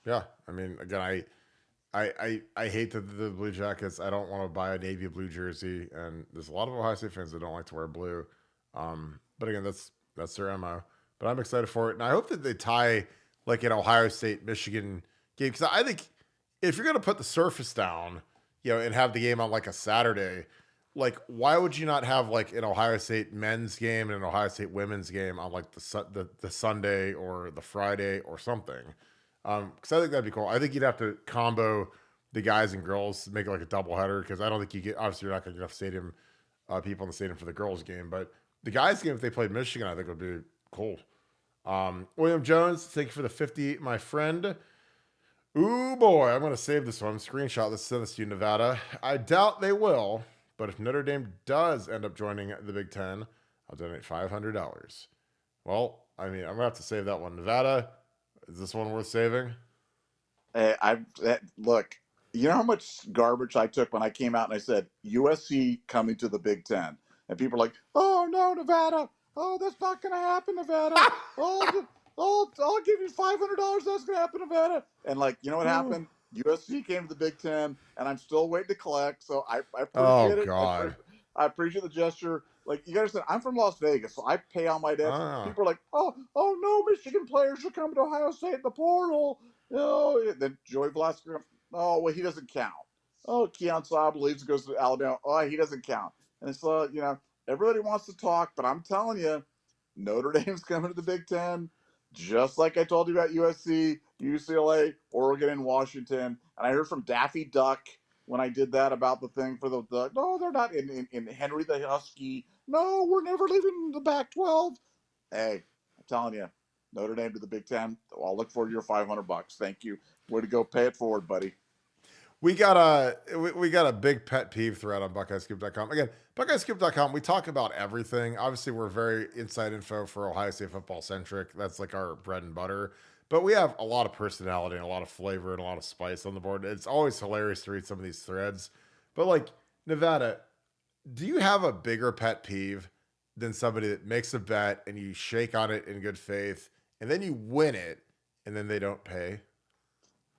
yeah. I mean, again, I hate the Blue Jackets. I don't want to buy a navy blue jersey, and there's a lot of Ohio State fans that don't like to wear blue. But again, that's their MO. But I'm excited for it, and I hope that they tie like an Ohio State Michigan game, because I think if you're gonna put the surface down, and have the game on like a Saturday, like why would you not have like an Ohio State men's game and an Ohio State women's game on like the Sunday or the Friday or something? Because I think that'd be cool. I think you'd have to combo the guys and girls to make it like a doubleheader, because I don't think you get, obviously you're not going to get enough stadium people in the stadium for the girls game, but the guys game, if they played Michigan, I think would be cool. William Jones, thank you for the 50, my friend. Ooh boy, I'm going to save this one. Screenshot this, send this to you, Nevada. I doubt they will, but if Notre Dame does end up joining the Big Ten, I'll donate $500. Well, I mean, I'm going to have to save that one. Nevada, is this one worth saving? Look. You know how much garbage I took when I came out and I said USC coming to the Big Ten, and people are like, "Oh no, Nevada! Oh, that's not going to happen, Nevada! I'll give you $500. That's going to happen, Nevada!" And like, you know what happened? USC came to the Big Ten, and I'm still waiting to collect. So I Oh appreciate it. God. I appreciate the gesture. Like, you gotta understand, I'm from Las Vegas, so I pay all my debts. Ah. People are like, "Oh no, Michigan players are coming to Ohio State in the portal." No, then Joey Velasquez. Oh, well, he doesn't count. Oh, Keon Saab leaves and goes to Alabama. Oh, he doesn't count. And it's everybody wants to talk, but I'm telling you, Notre Dame's coming to the Big Ten, just like I told you about USC, UCLA, Oregon, and Washington. And I heard from Daffy Duck when I did that about the thing for the no, they're not in Henry the Husky. No, we're never leaving the Pac-12. Hey, I'm telling you, Notre Dame to the Big Ten. I'll look forward to your $500. Thank you. Way to go, pay it forward, buddy. We got a big pet peeve thread on BuckeyeScoop.com. Again, BuckeyeScoop.com, we talk about everything. Obviously, we're very inside info for Ohio State football centric. That's like our bread and butter. But we have a lot of personality and a lot of flavor and a lot of spice on the board. It's always hilarious to read some of these threads. But like, Nevada, do you have a bigger pet peeve than somebody that makes a bet and you shake on it in good faith and then you win it and then they don't pay?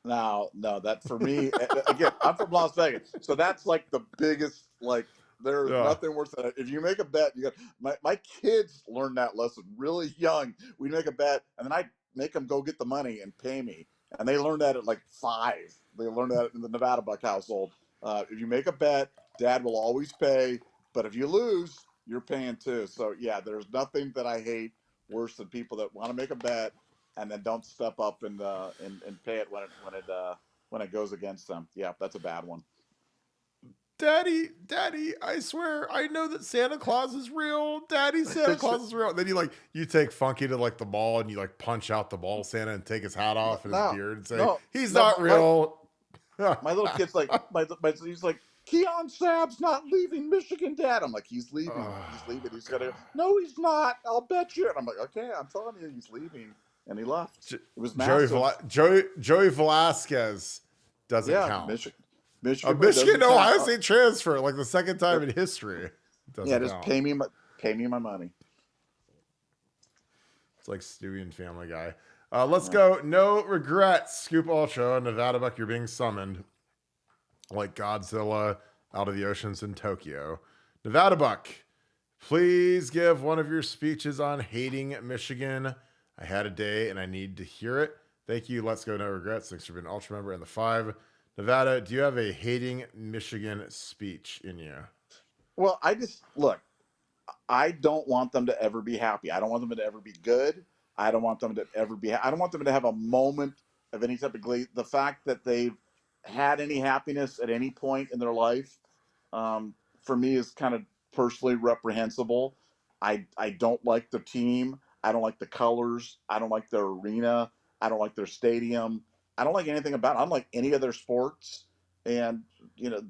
No, that for me, again, I'm from Las Vegas, so that's like the biggest, like, there's nothing worse than it. If you make a bet, you got my kids learned that lesson really young. We make a bet, and then I make them go get the money and pay me, and they learned that at like 5. They learned that in the Nevadabuck household. If you make a bet, Dad will always pay, but if you lose, you're paying too. So yeah, there's nothing that I hate worse than people that want to make a bet and then don't step up and pay it when it goes against them. Yeah, that's a bad one. Daddy, I swear, I know that Santa Claus is real. Daddy, Santa Claus is real. And then you take Funky to like the mall and you like punch out the mall Santa and take his hat off and his beard and say, he's not real. My little kid's like, he's like, Keon Sabb's not leaving Michigan, Dad. I'm like, he's leaving. He's leaving. He's gonna. No, he's not. I'll bet you. And I'm like, okay, I'm telling you, he's leaving. And he left. It was massive. Joey Velasquez doesn't count. Michigan Ohio State transfer, like the second time in history. Just count. pay me my money. It's like Stewie and Family Guy. Let's go. No regrets. Scoop Ultra, Nevadabuck, you're being summoned like Godzilla out of the oceans in Tokyo. Nevadabuck, please give one of your speeches on hating Michigan. I had a day and I need to hear it. Thank you. Let's go. No regrets. Thanks for being an ultra member. And the 5, Nevada. Do you have a hating Michigan speech in you? Well, I just look. I don't want them to ever be happy. I don't want them to ever be good. I don't want them to ever be. I don't want them to have a moment of any type of glee. The fact that they've had any happiness at any point in their life, um, for me, is kind of personally reprehensible. I don't like the team. I don't like the colors. I don't like their arena. I don't like their stadium. I don't like anything about it. I don't like any of their sports. And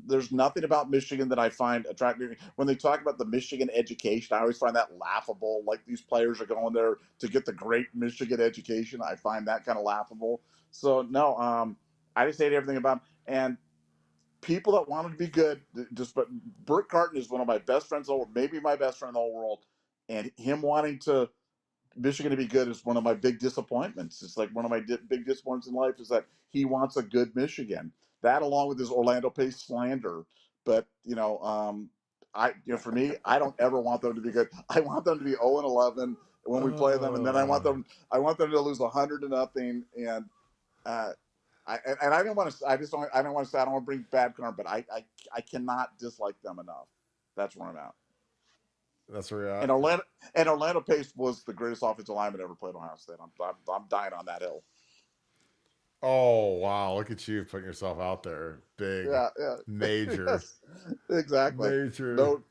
there's nothing about Michigan that I find attractive. When they talk about the Michigan education, I always find that laughable. Like these players are going there to get the great Michigan education. I find that kind of laughable. So no, I just hate everything about them. And people that wanted to be good, but Kirk Barton is one of my best friends, maybe my best friend in the whole world, and him wanting to Michigan to be good is one of my big disappointments. It's like one of my big disappointments in life is that he wants a good Michigan. That along with his Orlando Pace slander. But for me, I don't ever want them to be good. I want them to be 0-11 when we play them, and then I want them to lose 100-0. And I don't want to. I don't want to say I don't want to bring bad karma, but I cannot dislike them enough. That's where I'm at. That's where you're at. And Orlando Pace was the greatest offensive lineman ever played Ohio State. I'm dying on that hill. Oh wow! Look at you putting yourself out there, big, Yeah, major, yes, exactly. major. No,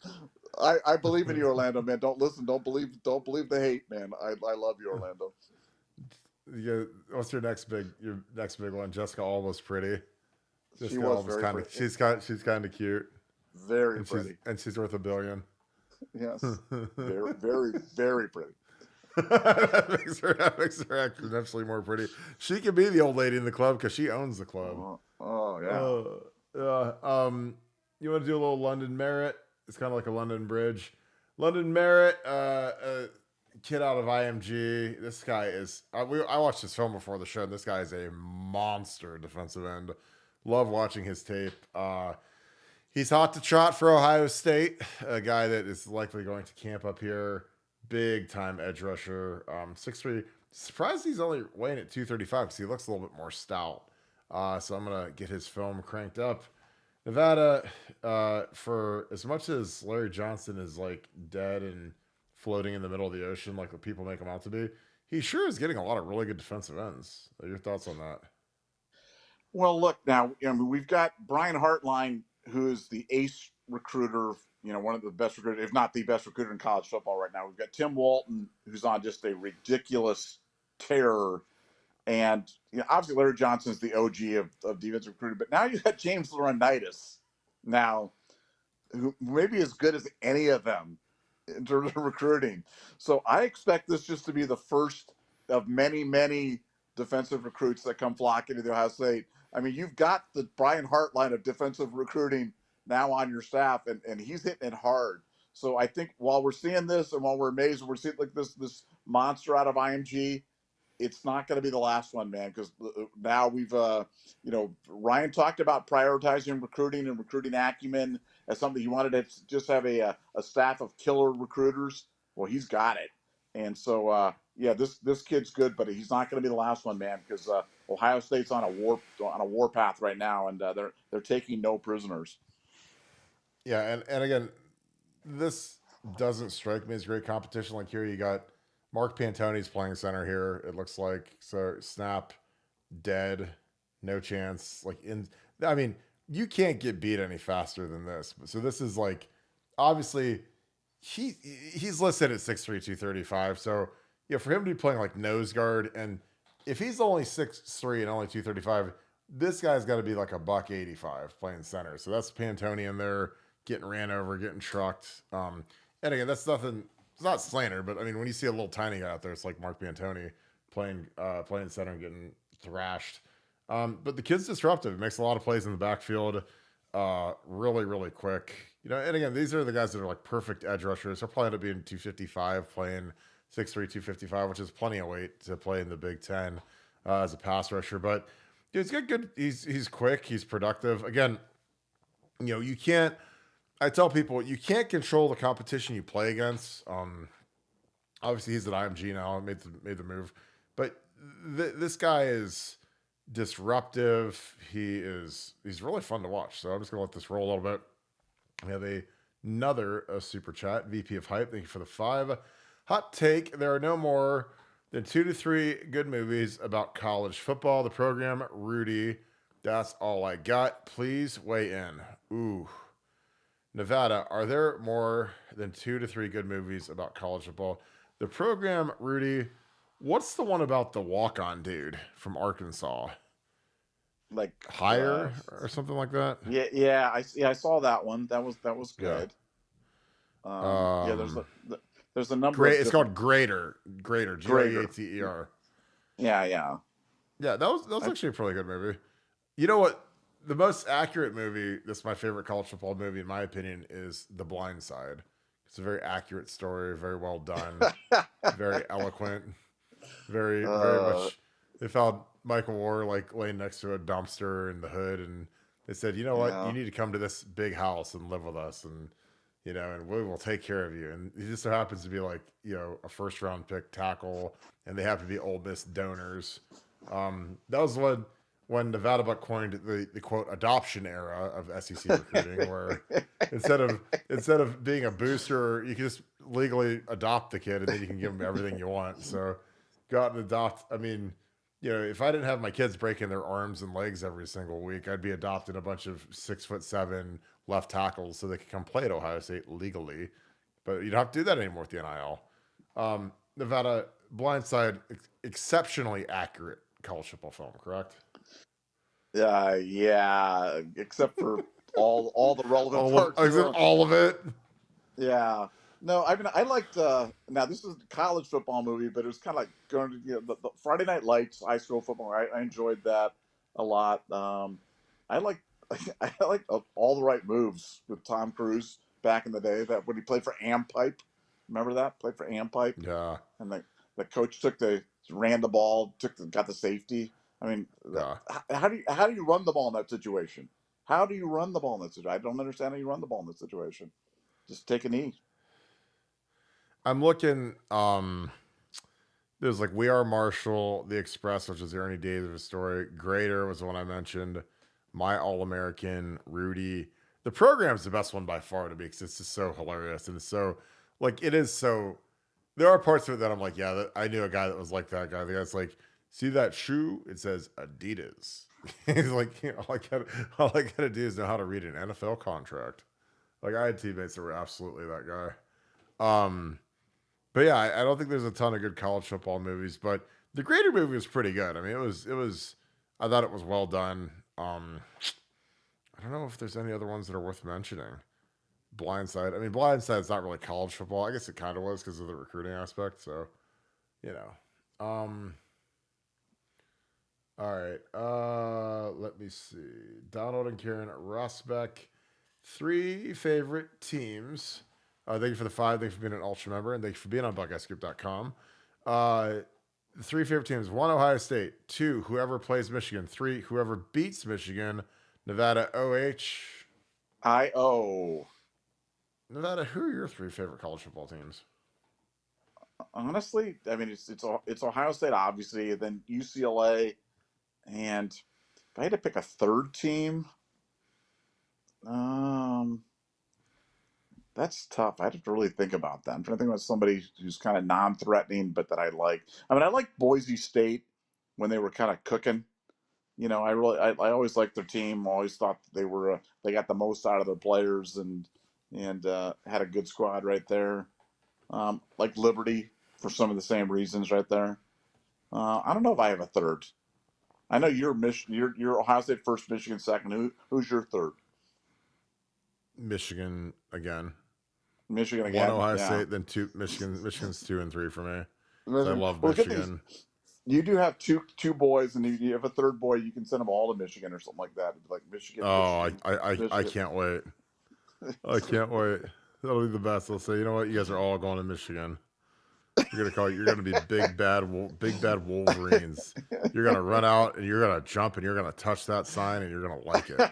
I believe in you, Orlando, man. Don't believe the hate, man. I love you, Orlando. Yeah, what's your next big one? Jessica Alba's pretty. She was very pretty. She's kind of cute. Very pretty. She's worth $1 billion. Yes. Very, very, very pretty. that makes her exponentially more pretty. She could be the old lady in the club because she owns the club. Oh yeah. You want to do a little London Merit? It's kind of like a London Bridge. London Merit, kid out of IMG. This guy is. I watched his film before the show. And this guy is a monster defensive end. Love watching his tape. He's hot to trot for Ohio State. A guy that is likely going to camp up here. Big time edge rusher. 6'3". Surprised he's only weighing at 235 because he looks a little bit more stout. So I'm gonna get his film cranked up. Nevada, for as much as Larry Johnson is like dead and floating in the middle of the ocean like what people make him out to be, he sure is getting a lot of really good defensive ends. What are your thoughts on that? Well, look now. We've got Brian Hartline, who's the ace recruiter. One of the best recruiters, if not the best recruiter in college football right now. We've got Tim Walton, who's on just a ridiculous tear. And obviously Larry Johnson's the OG of defensive recruiting. But now you got James Laurinaitis now, who may be as good as any of them in terms of recruiting. So I expect this just to be the first of many, many defensive recruits that come flocking to the Ohio State. I mean, you've got the Brian Hartline of defensive recruiting now on your staff, and he's hitting it hard. So I think while we're seeing this and while we're amazed, we're seeing like this monster out of IMG, it's not going to be the last one, man, because now we've, Ryan talked about prioritizing recruiting and recruiting acumen as something he wanted to just have a staff of killer recruiters. Well, he's got it. And so, this kid's good, but he's not going to be the last one, man, because Ohio State's on a war path right now, and they're taking no prisoners. Yeah, and again, this doesn't strike me as great competition. Like here, you got Mark Pantoni's playing center here. It looks like so snap, dead, no chance. You can't get beat any faster than this. So this is like, obviously, he's listed at 6'3", 235. So for him to be playing like nose guard, and if he's only 6'3" and only 235, this guy's got to be like a $185 playing center. So that's Pantoni in there, getting ran over, getting trucked. And again, that's nothing. It's not slander, but I mean, when you see a little tiny guy out there, it's like Mark Pantoni playing center and getting thrashed. But the kid's disruptive. He makes a lot of plays in the backfield. Really, really quick. And again, these are the guys that are like perfect edge rushers. They're probably end up being 255, playing 6'3", 255, which is plenty of weight to play in the Big Ten as a pass rusher. But he's got good. He's quick. He's productive. Again, you can't. I tell people you can't control the competition you play against. Obviously, he's at IMG now. Made the move, But this guy is disruptive. He's really fun to watch. So I'm just gonna let this roll a little bit. We have another super chat. VP of Hype, thank you for the 5. Hot take: there are no more than 2 to 3 good movies about college football. The program, Rudy. That's all I got. Please weigh in. Ooh. Nevada, are there more than 2 to 3 good movies about college football? The program, Rudy. What's the one about the walk-on dude from Arkansas? Like Higher or something like that? Yeah, I saw that one. That was good. Yeah, there's a number great. of It's called Greater. Greater. Yeah. Yeah, that was actually a pretty good movie. You know what? The most accurate movie, that's my favorite college football movie, in my opinion, is The Blind Side. It's a very accurate story, very well done, very eloquent, very much. They found Michael Moore like laying next to a dumpster in the hood, and they said, "You know what? You need to come to this big house and live with us, and and we will take care of you." And he just so happens to be like, a first round pick tackle, and they happen to be Ole Miss donors. That was when Nevadabuck coined the quote adoption era of SEC recruiting, where instead of being a booster, you can just legally adopt the kid, and then you can give him everything you want. So go out and adopt. I mean, if I didn't have my kids breaking their arms and legs every single week, I'd be adopting a bunch of 6'7" left tackles so they could come play at Ohio State legally. But you don't have to do that anymore with the NIL. Nevada, Blindside, exceptionally accurate college football film, correct? Yeah, except for all the relevant parts. All of it. Yeah. No, I mean I liked. Now this is a college football movie, but it was kind of like going to the Friday Night Lights high school football. I enjoyed that a lot. I like I like All the Right Moves with Tom Cruise back in the day. That when he played for Ampipe, remember that played for Ampipe? Yeah. And the coach ran the ball, got the safety. I mean, how do you run the ball in that situation? How do you run the ball in that situation? I don't understand how you run the ball in that situation. Just take a knee. I'm looking. There's like We Are Marshall, The Express, which is the Ernie Davis story. Greater was the one I mentioned. My All American, Rudy. The program's the best one by far to me because it's just so hilarious and it's so it is so. There are parts of it that I'm like, yeah, I knew a guy that was like that guy. The guy's like, see that shoe? It says Adidas. He's like, all I gotta do is know how to read an NFL contract. Like I had teammates that were absolutely that guy. But yeah, I don't think there's a ton of good college football movies, but the Greater movie was pretty good. I mean, it was. I thought it was well done. I don't know if there's any other ones that are worth mentioning. Blindside. I mean, Blindside's not really college football. I guess it kind of was because of the recruiting aspect. So, All right. Let me see. Donald and Karen Rosbeck. 3 favorite teams. Thank you for the 5. Thanks for being an Ultra member, and thank you for being on BuckeyeScoop.com. 3 favorite teams: 1, Ohio State; 2, whoever plays Michigan; 3, whoever beats Michigan. Nevada, OH. IO. Nevada, who are your 3 favorite college football teams? Honestly, I mean it's Ohio State, obviously, and then UCLA, and if I had to pick a third team, that's tough. I'd have to really think about that. I'm trying to think about somebody who's kind of non-threatening, but that I like. I mean, I like Boise State when they were kind of cooking. I always liked their team. Always thought that they got the most out of their players and had a good squad right there. Like Liberty for some of the same reasons right there. I don't know if I have a third. I know you're Ohio State first, Michigan second. Who's your third? Michigan again. Michigan again. 1 Ohio State, then 2 Michigan. Michigan's 2 and 3 for me. So I love Michigan. You do have two boys, and you have a third boy. You can send them all to Michigan or something like that. Like Michigan. Oh, Michigan. I can't wait. I can't wait. That'll be the best. They'll say, you know what, you guys are all going to Michigan. You're gonna be big bad Wolverines. You're gonna run out and you're gonna jump and you're gonna touch that sign and you're gonna like it.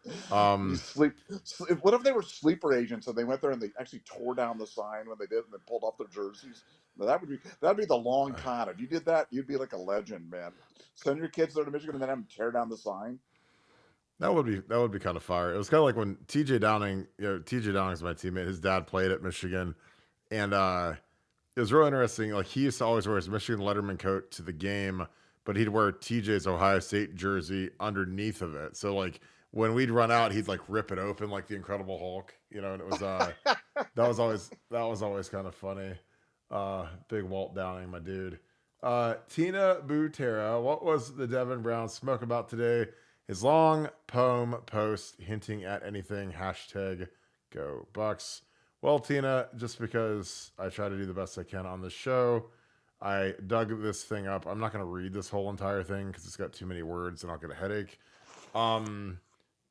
You Um, sleep. What if they were sleeper agents and they went there and they actually tore down the sign when they did and they pulled off their jerseys? Now, that'd be the long con. If you did that, you'd be like a legend, man. Send your kids there to Michigan and then have them tear down the sign. that would be kind of fire. It was kind of like when TJ Downing, TJ Downing's my teammate. His dad played at Michigan, and it was real interesting. Like he used to always wear his Michigan Letterman coat to the game, but he'd wear TJ's Ohio State jersey underneath of it. So like when we'd run out, he'd like rip it open like the Incredible Hulk, and it was that was always kind of funny. Big Walt Downing, my dude. Tina Butera, what was the Devin Brown smoke about today? His long poem post hinting at anything. Hashtag go Bucks. Well, Tina, just because I try to do the best I can on the show, I dug this thing up. I'm not going to read this whole entire thing because it's got too many words and I'll get a headache. Um,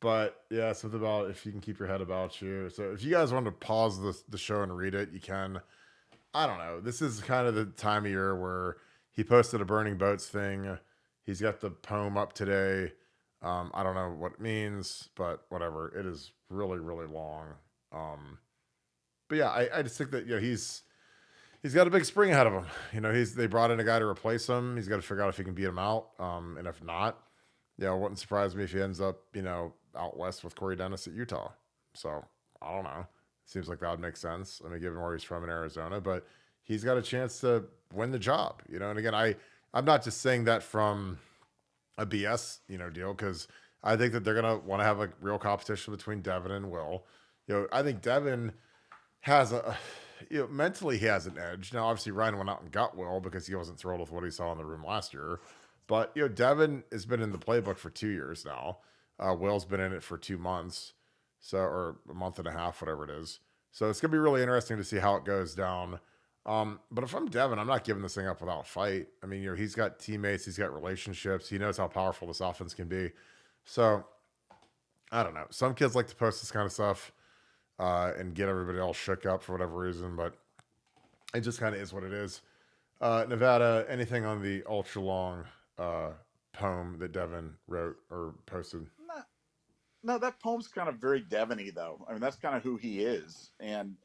but yeah, something about if you can keep your head about you. So if you guys want to pause the show and read it, you can. I don't know. This is kind of the time of year where he posted a burning boats thing. He's got the poem up today. I don't know what it means, but whatever. It is really, really long. But yeah, I just think that he's got a big spring ahead of him. They brought in a guy to replace him. He's got to figure out if he can beat him out. And if not, it wouldn't surprise me if he ends up out west with Corey Dennis at Utah. So I don't know. Seems like that would make sense. I mean, given where he's from in Arizona, but he's got a chance to win the job. And again, I'm not just saying that from a BS deal because I think that they're gonna want to have a real competition between Devin and Will. I think Devin has mentally he has an edge. Now, obviously, Ryan went out and got Will because he wasn't thrilled with what he saw in the room last year. But Devin has been in the playbook for 2 years now. Will's been in it for 2 months, or a month and a half, whatever it is. So it's gonna be really interesting to see how it goes down. But if I'm Devin, I'm not giving this thing up without a fight. I mean, he's got teammates, he's got relationships, he knows how powerful this offense can be. So I don't know. Some kids like to post this kind of stuff and get everybody all shook up for whatever reason, but it just kind of is what it is. Nevada, anything on the ultra long poem that Devin wrote or posted? No, that poem's kind of very Devony, though. I mean, that's kind of who he is, and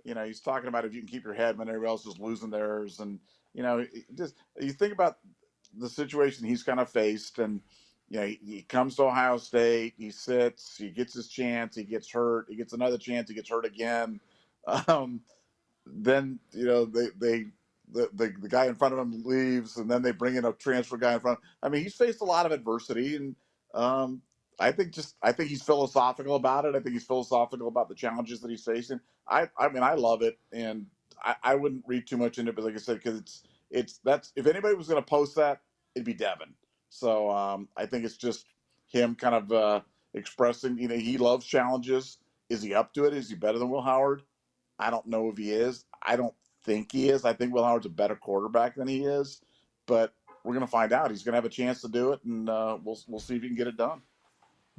he's talking about if you can keep your head when everybody else is losing theirs, and just you think about the situation he's kind of faced, and he comes to Ohio State, he sits, he gets his chance, he gets hurt, he gets another chance, he gets hurt again. Um, then the guy in front of him leaves, and then they bring in a transfer guy in front. I mean, he's faced a lot of adversity, and I think he's philosophical about it. I think he's philosophical about the challenges that he's facing. I mean, I love it, and I wouldn't read too much into it, but like I said, because that's if anybody was going to post that, it'd be Devin. So I think it's just him kind of expressing. He loves challenges. Is he up to it? Is he better than Will Howard? I don't know if he is. I don't think he is. I think Will Howard's a better quarterback than he is, but we're going to find out. He's going to have a chance to do it, and we'll see if he can get it done.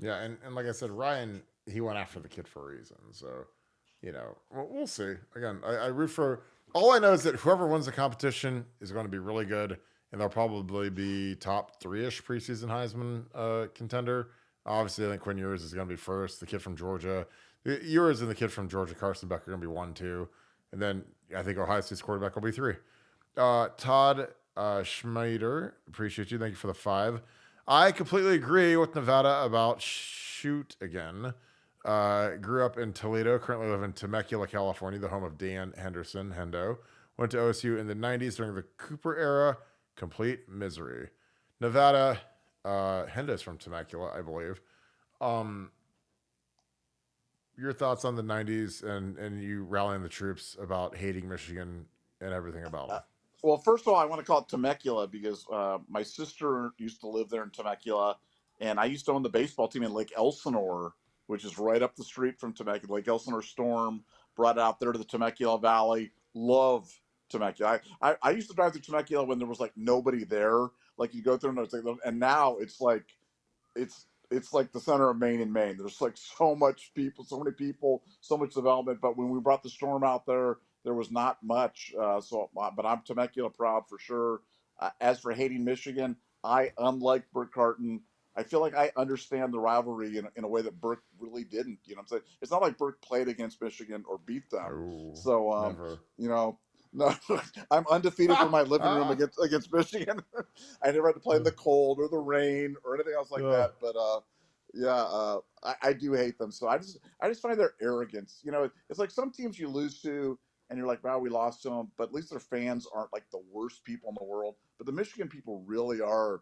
Yeah, and like I said, Ryan, he went after the kid for a reason. So, we'll see. Again, I root for. All I know is that whoever wins the competition is going to be really good, and they'll probably be top three-ish preseason Heisman contender. Obviously, I think Quinn Ewers is going to be first. The kid from Georgia, Ewers and the kid from Georgia, Carson Beck, are going to be 1, 2, and then I think Ohio State's quarterback will be 3. Todd Schmieder, appreciate you. Thank you for the 5. I completely agree with Nevada about shoot again. Grew up in Toledo, currently live in Temecula, California, the home of Dan Henderson, Hendo. Went to OSU in the 90s during the Cooper era. Complete misery. Nevada, Hendo's from Temecula, I believe. Your thoughts on the 90s and you rallying the troops about hating Michigan and everything about it? Well, first of all, I want to call it Temecula because my sister used to live there in Temecula, and I used to own the baseball team in Lake Elsinore, which is right up the street from Temecula. Lake Elsinore Storm brought it out there to the Temecula Valley. Love Temecula. I used to drive through Temecula when there was like nobody there. Like you go through and now it's like the center of Maine and Maine. There's like so much people, so many people, so much development. But when we brought the Storm out there was not much. But I'm Temecula proud for sure. As for hating Michigan, unlike Kirk Barton, I feel like I understand the rivalry in a way that Burke really didn't. You know what I'm saying? It's not like Burke played against Michigan or beat them. Oh, So, never. you know, no, I'm undefeated from my living room against Michigan. I never had to play in the cold or the rain or anything else like that. But I do hate them. So I just find their arrogance. You know, it's like some teams you lose to, and you're like, wow, we lost to them, but at least their fans aren't like the worst people in the world. But the Michigan people really are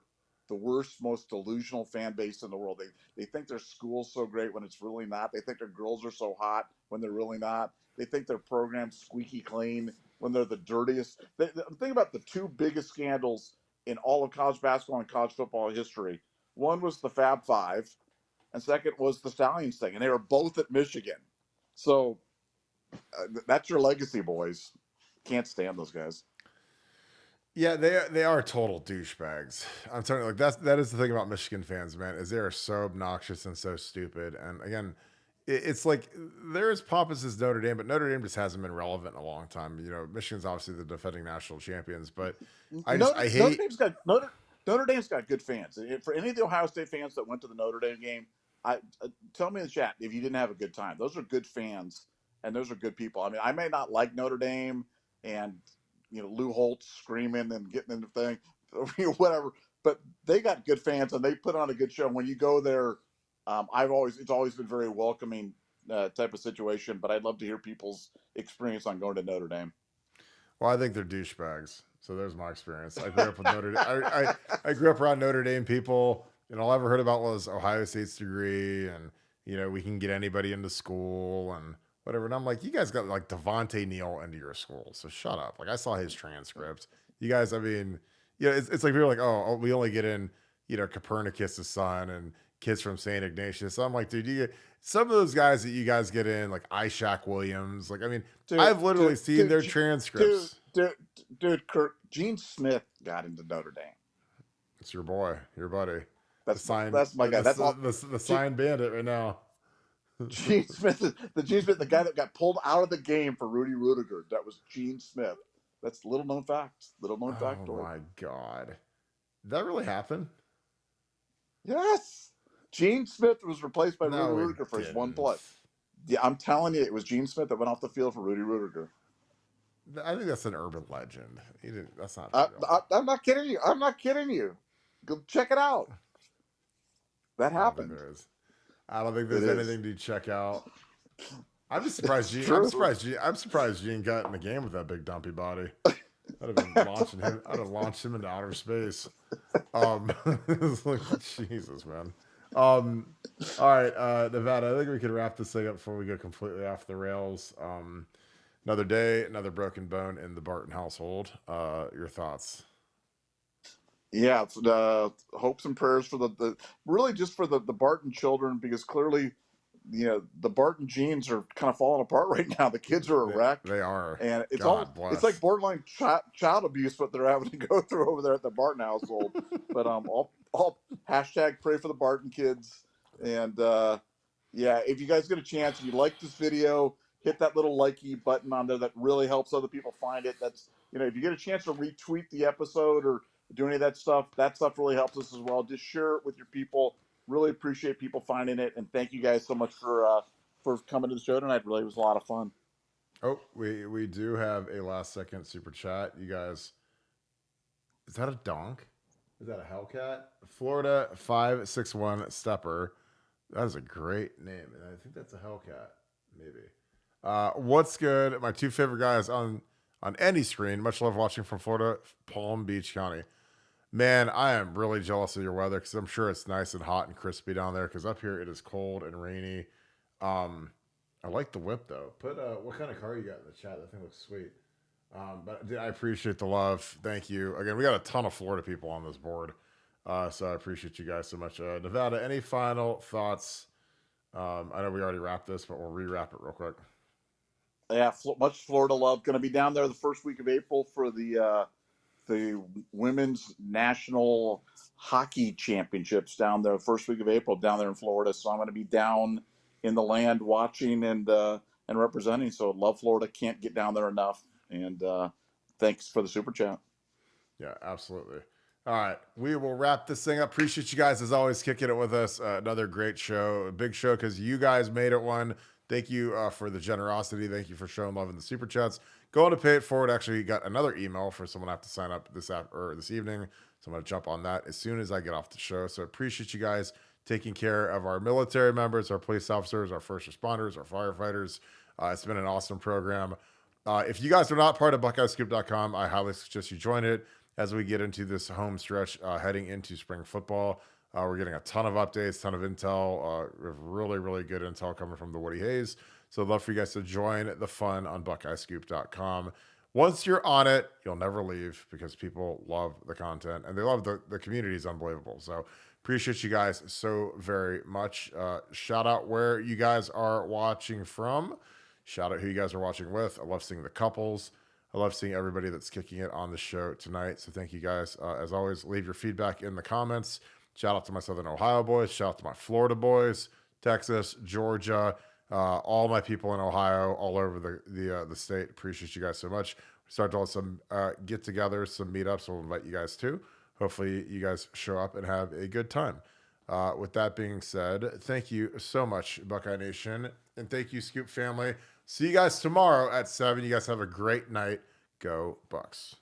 the worst, most delusional fan base in the world. They think their school's so great when it's really not. They think their girls are so hot when they're really not. They think their program's squeaky clean when they're the dirtiest. Think about the two biggest scandals in all of college basketball and college football history. One was the Fab Five, and second was the Stallions thing, and they were both at Michigan. So that's your legacy, boys. Can't stand those guys. Yeah, they are total douchebags. I'm telling you, like that is the thing about Michigan fans, man, is they are so obnoxious and so stupid. And again, it's like they're as pompous as Notre Dame, but Notre Dame just hasn't been relevant in a long time. You know, Michigan's obviously the defending national champions, but I hate Notre Dame's got good fans. For any of the Ohio State fans that went to the Notre Dame game, tell me in the chat if you didn't have a good time. Those are good fans, and those are good people. I mean, I may not like Notre Dame, and Lou Holtz screaming and getting in the thing, whatever. But they got good fans, and they put on a good show. When you go there, it's always been very welcoming type of situation. But I'd love to hear people's experience on going to Notre Dame. Well, I think they're douchebags. So there's my experience. I grew up with Notre Dame. I grew up around Notre Dame people, and all I ever heard about was Ohio State's degree, and we can get anybody into school and whatever. And I'm like, you guys got like Devontae Neal into your school, so shut up. Like I saw his transcript. You guys, I mean, it's like people are like, oh, we only get in, Copernicus' son and kids from St. Ignatius. So I'm like, dude, some of those guys that you guys get in, like Ishaq Williams, like, I mean, I've literally seen their transcripts. Dude, Kirk, Gene Smith got into Notre Dame. It's your boy, your buddy. That's my guy. That's the sign bandit right now. Gene Smith, the guy that got pulled out of the game for Rudy Rudiger. That was Gene Smith. That's little known fact. Little known factoid. Oh my God, did that really happen? Yes, Gene Smith was replaced by Rudy Rudiger for his one play. Yeah, I'm telling you, it was Gene Smith that went off the field for Rudy Rudiger. I think that's an urban legend. That's not. I'm not kidding you. I'm not kidding you. Go check it out. That happened. I don't think there's anything to check out. I'm just surprised Gene. I'm surprised Gene got in the game with that big dumpy body. I'd have been launching him. I'd have launched him into outer space. Like, Jesus, man. All right, Nevada. I think we could wrap this thing up before we go completely off the rails. Another day, another broken bone in the Barton household. Your thoughts? Yeah, hopes and prayers for the really just for the Barton children, because clearly, the Barton genes are kind of falling apart right now. The kids are a wreck. They are, and it's like borderline child abuse what they're having to go through over there at the Barton household. But all hashtag pray for the Barton kids. And if you guys get a chance, if you like this video, hit that little likey button on there. That really helps other people find it. That's if you get a chance to retweet the episode or do any of that stuff really helps us as well. Just share it with your people. Really appreciate people finding it, and thank you guys so much for coming to the show tonight. Really, it was a lot of fun. Oh, we do have a last second super chat. You guys, is that a donk? Is that a Hellcat? Florida 561 Stepper. That is a great name, and I think that's a Hellcat, maybe. What's good? My two favorite guys on any screen. Much love watching from Florida, Palm Beach County. Man, I am really jealous of your weather because I'm sure it's nice and hot and crispy down there, because up here it is cold and rainy. I like the whip, though. Put what kind of car you got in the chat? That thing looks sweet. But I appreciate the love. Thank you. Again, we got a ton of Florida people on this board, so I appreciate you guys so much. Nevada, any final thoughts? I know we already wrapped this, but we'll re-wrap it real quick. Yeah, much Florida love. Going to be down there the first week of April for the Women's National Hockey Championships down there, first week of April down there in Florida. So I'm going to be down in the land watching and representing. So love Florida. Can't get down there enough. And thanks for the super chat. Yeah, absolutely. All right, we will wrap this thing up. Appreciate you guys as always kicking it with us. Another great show, a big show because you guys made it one. Thank you for the generosity. Thank you for showing love in the super chats. Going to pay it forward. Actually, got another email for someone to have to sign up this evening. So I'm going to jump on that as soon as I get off the show. So appreciate you guys taking care of our military members, our police officers, our first responders, our firefighters. It's been an awesome program. If you guys are not part of BuckeyeScoop.com, I highly suggest you join it as we get into this home stretch heading into spring football. We're getting a ton of updates, ton of intel. We have really, really good intel coming from the Woody Hayes. So I'd love for you guys to join the fun on BuckeyeScoop.com. Once you're on it, you'll never leave because people love the content and they love the community is unbelievable. So appreciate you guys so very much. Shout out where you guys are watching from. Shout out who you guys are watching with. I love seeing the couples. I love seeing everybody that's kicking it on the show tonight. So thank you guys. As always, leave your feedback in the comments. Shout out to my Southern Ohio boys. Shout out to my Florida boys, Texas, Georgia, all my people in Ohio, all over the state. Appreciate you guys so much. We start doing some get-togethers, some meetups. We'll invite you guys too. Hopefully you guys show up and have a good time. With that being said, thank you so much, Buckeye Nation. And thank you, Scoop family. See you guys tomorrow at 7. You guys have a great night. Go Bucks.